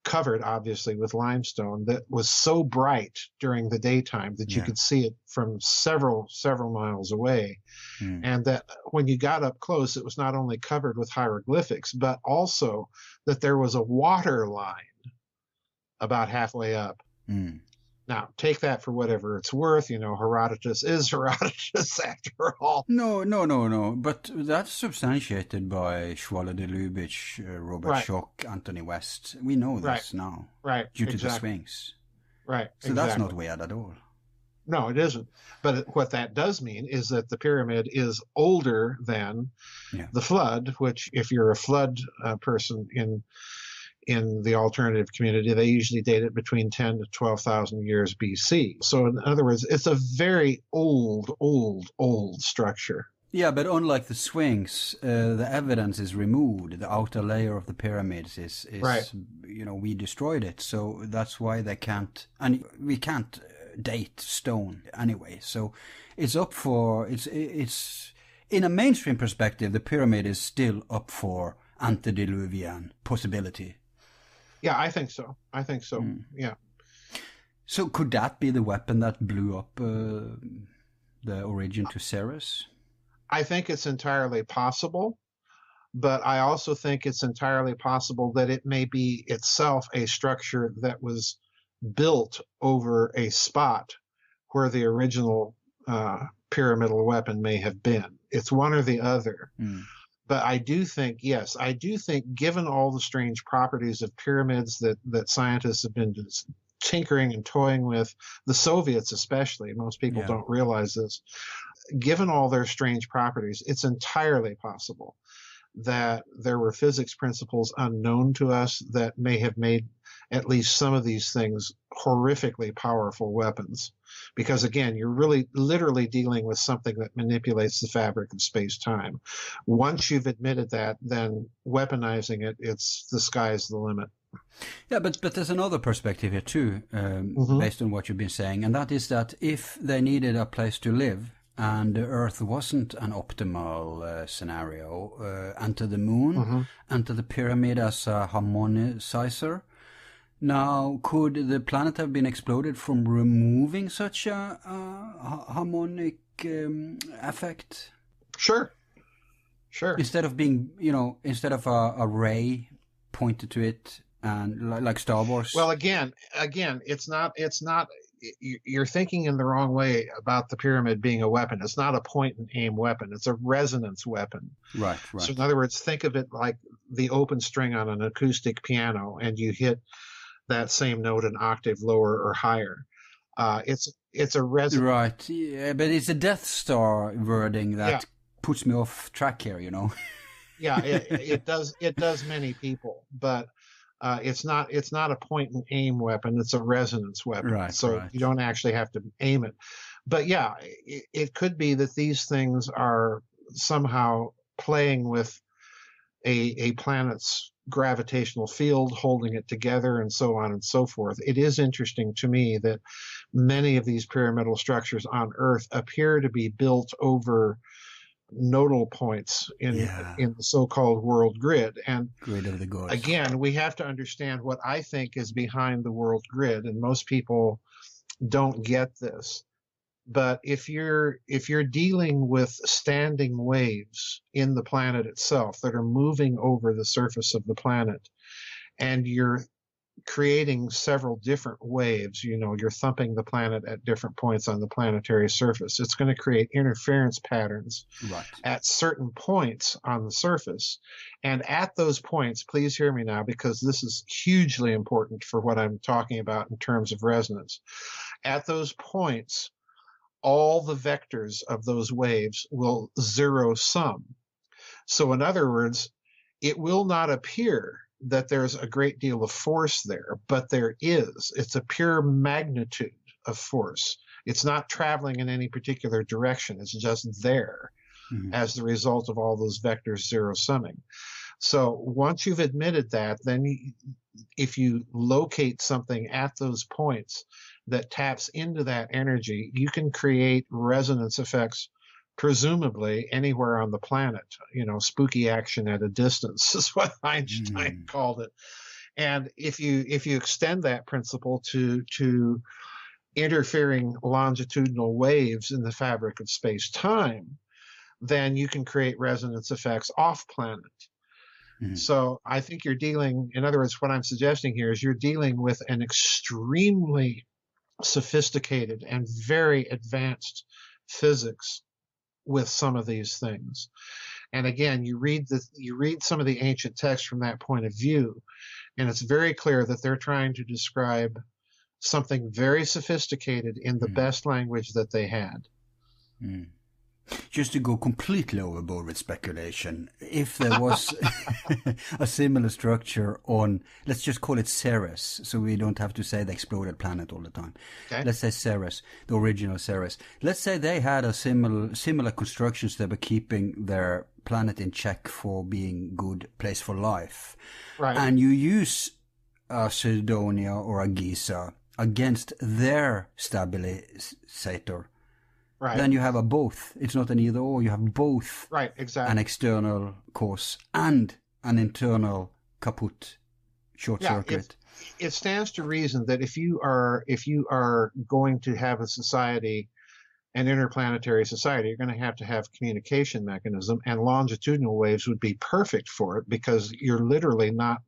S2: covered, obviously, with limestone that was so bright during the daytime that you could see it from several miles away. And that when you got up close, it was not only covered with hieroglyphics, but also that there was a water line about halfway up. Now, take that for whatever it's worth. Herodotus is Herodotus after all.
S1: No. But that's substantiated by Schwaller de Lubitsch, Robert Schoch, Anthony West. We know this now.
S2: Right.
S1: Due to the Sphinx.
S2: Right.
S1: So that's not weird at all.
S2: No, it isn't. But what that does mean is that the pyramid is older than the flood, which, if you're a flood person in the alternative community, they usually date it between 10 to 12,000 years BC. So in other words, it's a very old structure.
S1: Yeah, but unlike the Sphinx, the evidence is removed. The outer layer of the pyramids is
S2: right.
S1: We destroyed it. So that's why they can't, and we can't date stone anyway. So it's up for, it's in a mainstream perspective, the pyramid is still up for antediluvian possibility.
S2: Yeah, I think so. Yeah.
S1: So could that be the weapon that blew up the origin to Ceres?
S2: I think it's entirely possible, but I also think it's entirely possible that it may be itself a structure that was built over a spot where the original pyramidal weapon may have been. It's one or the other. But I do think, given all the strange properties of pyramids that scientists have been tinkering and toying with, the Soviets especially, most people don't realize this, given all their strange properties, it's entirely possible that there were physics principles unknown to us that may have made at least some of these things horrifically powerful weapons. Because again, you're really literally dealing with something that manipulates the fabric of space-time. Once you've admitted that, then weaponizing it, the sky's the limit.
S1: Yeah, but there's another perspective here too, based on what you've been saying, and that is that if they needed a place to live, and the Earth wasn't an optimal scenario, enter the moon, enter the pyramid as a harmonicizer. Now, could the planet have been exploded from removing such a harmonic effect?
S2: Sure.
S1: Instead of being, instead of a ray pointed to it, and like Star Wars.
S2: Well, again, it's not. you're thinking in the wrong way about the pyramid being a weapon. It's not a point and aim weapon. It's a resonance weapon.
S1: Right.
S2: So in other words, think of it like the open string on an acoustic piano, and you hit that same note an octave lower or higher. It's a resonance.
S1: Right. Yeah, but it's a Death Star wording that puts me off track here,
S2: Yeah, it does many people, but it's not a point and aim weapon. It's a resonance weapon.
S1: Right.
S2: So you don't actually have to aim it. But yeah, it could be that these things are somehow playing with a planet's gravitational field, holding it together, and so on and so forth. It is interesting to me that many of these pyramidal structures on Earth appear to be built over nodal points in the so-called world grid. And
S1: grid of the gods.
S2: Again, we have to understand what I think is behind the world grid, and most people don't get this. But if you're dealing with standing waves in the planet itself that are moving over the surface of the planet, and you're creating several different waves, you're thumping the planet at different points on the planetary surface, it's going to create interference patterns at certain points on the surface. And at those points, please hear me now, because this is hugely important for what I'm talking about in terms of resonance. At those points, all the vectors of those waves will zero sum. So in other words, it will not appear that there's a great deal of force there, but there is. It's a pure magnitude of force. It's not traveling in any particular direction. It's just there as the result of all those vectors zero summing. So once you've admitted that, then if you locate something at those points that taps into that energy, you can create resonance effects presumably anywhere on the planet. Spooky action at a distance is what Einstein called it. And if you extend that principle to interfering longitudinal waves in the fabric of space-time, then you can create resonance effects off planet. So I think in other words, what I'm suggesting here is you're dealing with an extremely sophisticated and very advanced physics with some of these things. And again, you read some of the ancient texts from that point of view, and it's very clear that they're trying to describe something very sophisticated in the best language that they had.
S1: Just to go completely overboard with speculation, if there was a similar structure on, let's just call it Ceres, so we don't have to say the exploded planet all the time. Okay. Let's say Ceres, the original Ceres. Let's say they had a similar constructions that were keeping their planet in check for being good place for life. Right. And you use a Cydonia or a Giza against their stabilizer. Right. Then you have a both. It's not an either or. You have both.
S2: Right, exactly.
S1: An external cause and an internal kaput, short circuit.
S2: It stands to reason that if you are going to have a society, an interplanetary society, you're going to have communication mechanism, and longitudinal waves would be perfect for it because you're literally not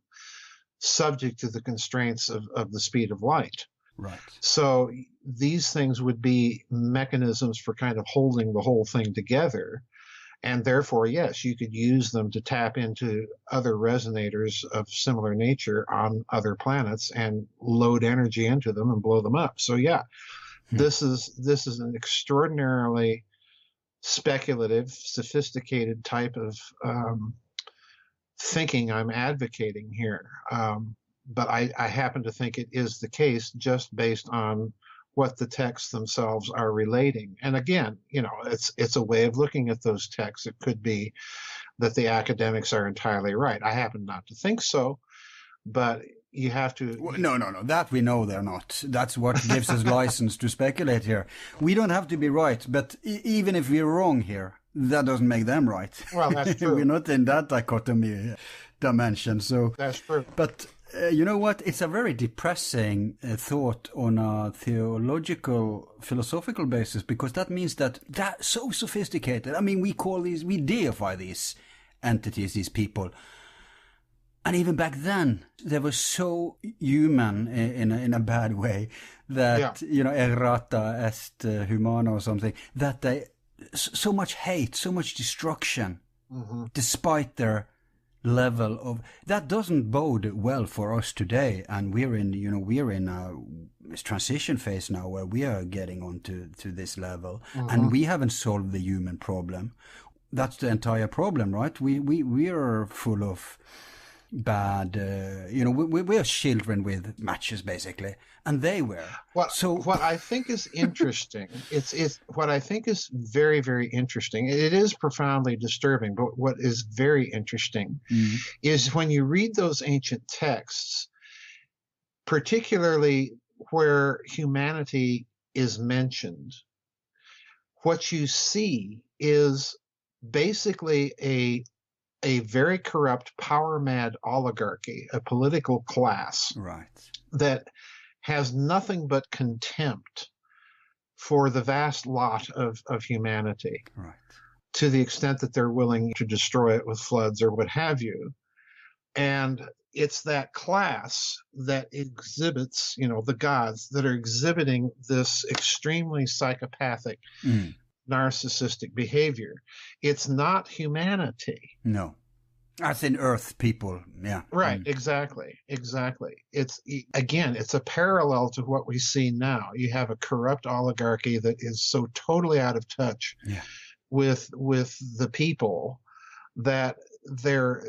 S2: subject to the constraints of the speed of light.
S1: Right.
S2: So these things would be mechanisms for kind of holding the whole thing together. And therefore, yes, you could use them to tap into other resonators of similar nature on other planets and load energy into them and blow them up. So yeah, this is an extraordinarily speculative, sophisticated type of thinking I'm advocating here. But I happen to think it is the case just based on what the texts themselves are relating. And again, it's a way of looking at those texts. It could be that the academics are entirely right. I happen not to think so, but you have to...
S1: No. That we know they're not. That's what gives us license to speculate here. We don't have to be right, but even if we're wrong here, that doesn't make them right.
S2: Well, that's true.
S1: We're not in that dichotomy dimension. So
S2: that's true.
S1: But you know what? It's a very depressing thought on a theological, philosophical basis, because that means that that's so sophisticated. I mean, we deify these entities, these people. And even back then, they were so human in a bad way that, errata est humana or something, that they, so much hate, so much destruction, despite their level of, that doesn't bode well for us today. And we're in a transition phase now where we are getting onto this level, and we haven't solved the human problem. That's the entire problem, right? We are full of bad, we are children with matches, basically, and they were.
S2: What I think is interesting, it's what I think is very, very interesting. It is profoundly disturbing, but what is very interesting is when you read those ancient texts, particularly where humanity is mentioned, what you see is basically a very corrupt, power-mad oligarchy, a political class,
S1: right,
S2: that has nothing but contempt for the vast lot of humanity,
S1: right,
S2: to the extent that they're willing to destroy it with floods or what have you. And it's that class that exhibits, the gods that are exhibiting this extremely psychopathic, narcissistic behavior. It's not humanity.
S1: No. As in Earth people, yeah.
S2: Right, exactly. It's a parallel to what we see now. You have a corrupt oligarchy that is so totally out of touch with the people that they're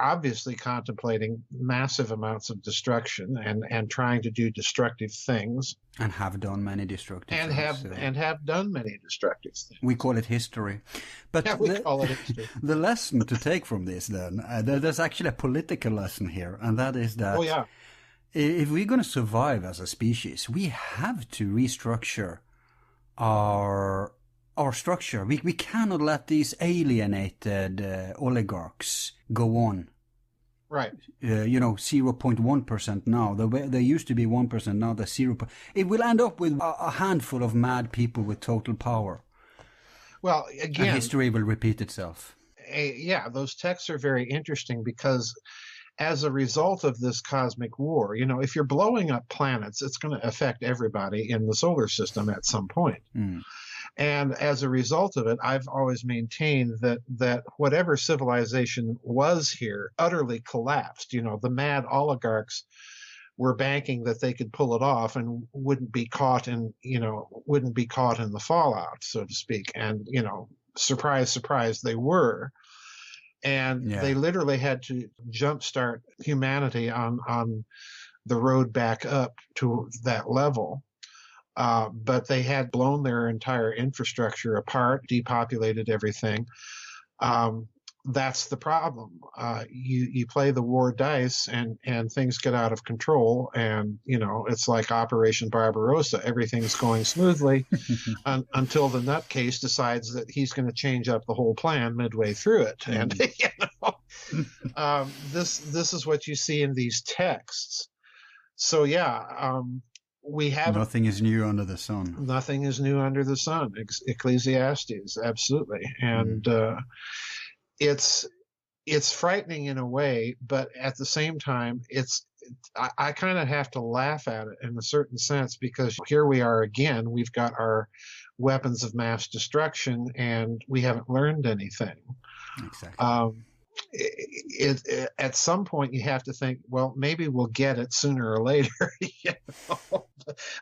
S2: obviously contemplating massive amounts of destruction and trying to do destructive things,
S1: and have done many destructive things.
S2: And have done many destructive things.
S1: We call it history. But
S2: we call it history.
S1: The lesson to take from this, then, there's actually a political lesson here, and that is that if we're going to survive as a species, we have to restructure our structure. We cannot let these alienated oligarchs go on.
S2: Right.
S1: 0.1% now. They used to be 1%, now they're 0. It will end up with a handful of mad people with total power.
S2: Well, again,
S1: and history will repeat itself.
S2: Those texts are very interesting because as a result of this cosmic war, if you're blowing up planets, it's going to affect everybody in the solar system at some point. And as a result of it, I've always maintained that whatever civilization was here utterly collapsed. The mad oligarchs were banking that they could pull it off and wouldn't be caught in the fallout, so to speak. And, surprise, surprise, they were. And they literally had to jumpstart humanity on the road back up to that level. But they had blown their entire infrastructure apart, depopulated everything. That's the problem. You play the war dice and things get out of control, and it's like Operation Barbarossa. Everything's going smoothly until the nutcase decides that he's going to change up the whole plan midway through it. And this is what you see in these texts. So we have
S1: nothing is new under the sun.
S2: Nothing is new under the sun. Ecclesiastes, absolutely, and it's frightening in a way, but at the same time, I kind of have to laugh at it in a certain sense, because here we are again. We've got our weapons of mass destruction, and we haven't learned anything.
S1: Exactly.
S2: At some point you have to think, well, maybe we'll get it sooner or later.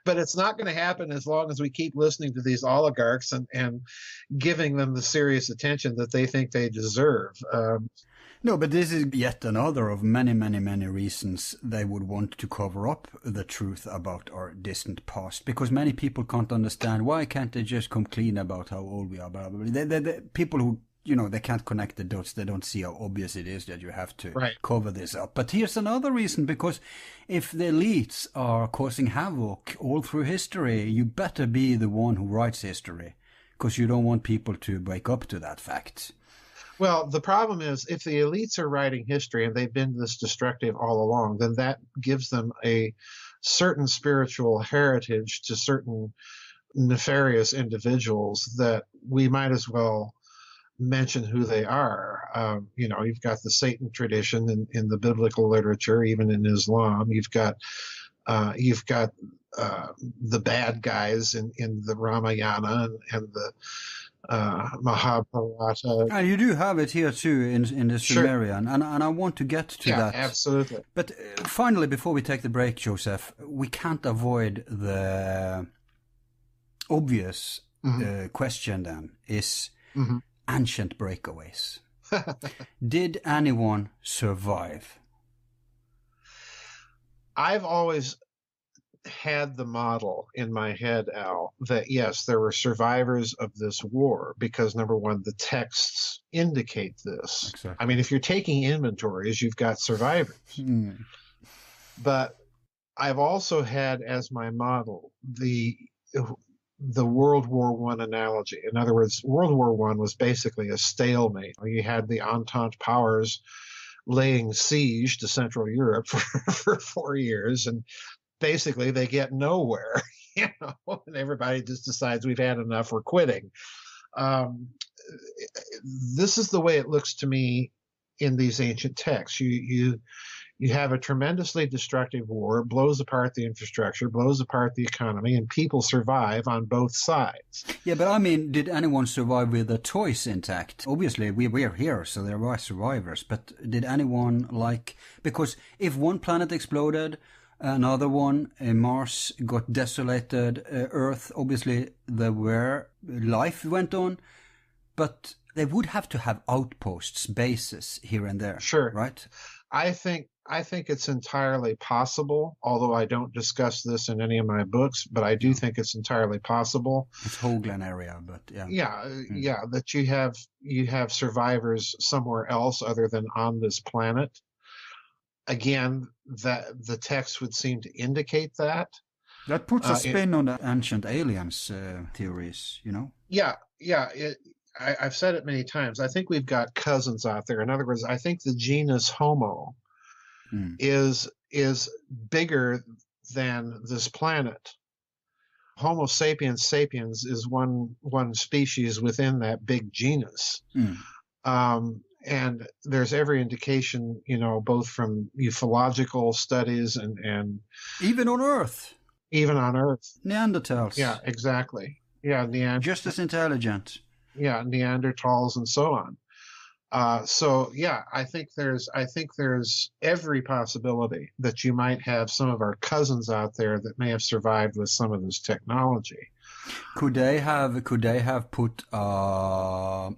S2: But it's not going to happen as long as we keep listening to these oligarchs and giving them the serious attention that they think they deserve.
S1: No, but this is yet another of many, many, many reasons they would want to cover up the truth about our distant past, because many people can't understand, why can't they just come clean about how old we are, blah, blah, blah. The people who they can't connect the dots. They don't see how obvious it is that you have to cover this up. But here's another reason, because if the elites are causing havoc all through history, you better be the one who writes history, because you don't want people to wake up to that fact.
S2: Well, the problem is, if the elites are writing history and they've been this destructive all along, then that gives them a certain spiritual heritage to certain nefarious individuals that we might as well mention who they are. You've got the Satan tradition in the biblical literature, even in Islam. You've got the bad guys in the Ramayana and the Mahabharata.
S1: And you do have it here too in the
S2: Sure.
S1: Sumerian, and I want to get to that.
S2: Absolutely.
S1: But finally, before we take the break, Joseph, we can't avoid the obvious question then, is ancient breakaways. Did anyone survive?
S2: I've always had the model in my head, Al, that yes, there were survivors of this war because, number one, the texts indicate this.
S1: Exactly.
S2: I mean, if you're taking inventories, you've got survivors. But I've also had as my model the World War I analogy. In other words, World War I was basically a stalemate. You had the Entente powers laying siege to Central Europe for 4 years, and basically they get nowhere, and everybody just decides we've had enough, we're quitting. This is the way it looks to me in these ancient texts. You have a tremendously destructive war, blows apart the infrastructure, blows apart the economy, and people survive on both sides.
S1: Yeah, but I mean, did anyone survive with the toys intact? Obviously, we're here, so there are survivors, but did anyone, because if one planet exploded, another one, Mars, got desolated, Earth, obviously life went on, but they would have to have outposts, bases here and there.
S2: Sure.
S1: Right?
S2: I think it's entirely possible, although I don't discuss this in any of my books, but I do think it's entirely possible.
S1: It's Hoagland area, but yeah.
S2: Yeah, that you have survivors somewhere else other than on this planet. Again, that the text would seem to indicate that.
S1: That puts a spin on the ancient aliens theories,
S2: Yeah. I've said it many times. I think we've got cousins out there. In other words, I think the genus Homo is bigger than this planet. Homo sapiens sapiens is one species within that big genus. And there's every indication, both from ufological studies and
S1: even on Earth. Neanderthals.
S2: Yeah, exactly. Yeah,
S1: just as intelligent.
S2: Yeah, Neanderthals and so on. I think there's every possibility that you might have some of our cousins out there that may have survived with some of this technology.
S1: Could they have put cap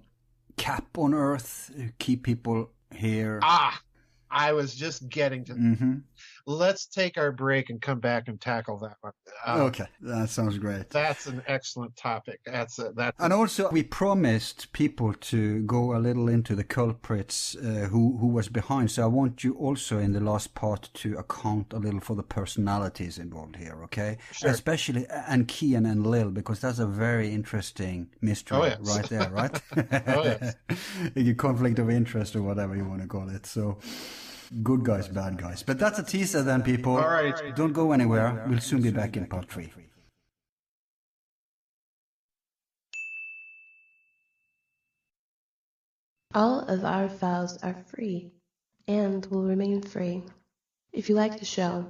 S1: on Earth, keep people here?
S2: I was just getting to Let's take our break and come back and tackle that one.
S1: Okay, that sounds great.
S2: That's an excellent topic.
S1: And also, we promised people to go a little into the culprits who was behind. So I want you also in the last part to account a little for the personalities involved here, okay?
S2: Sure.
S1: Especially Kian and Lil, because that's a very interesting mystery right there, right?
S2: Oh, yes.
S1: A conflict of interest or whatever you want to call it. So good guys, bad guys. But that's a teaser then, people.
S2: All right.
S1: Don't go anywhere. We'll soon be back in part 3.
S3: All of our files are free and will remain free. If you like the show,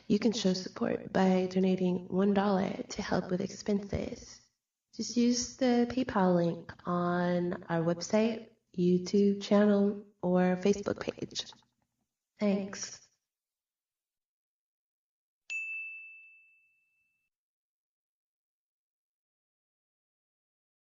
S3: you can show support by donating $1 to help with expenses. Just use the PayPal link on our website, YouTube channel, or Facebook page. Thanks.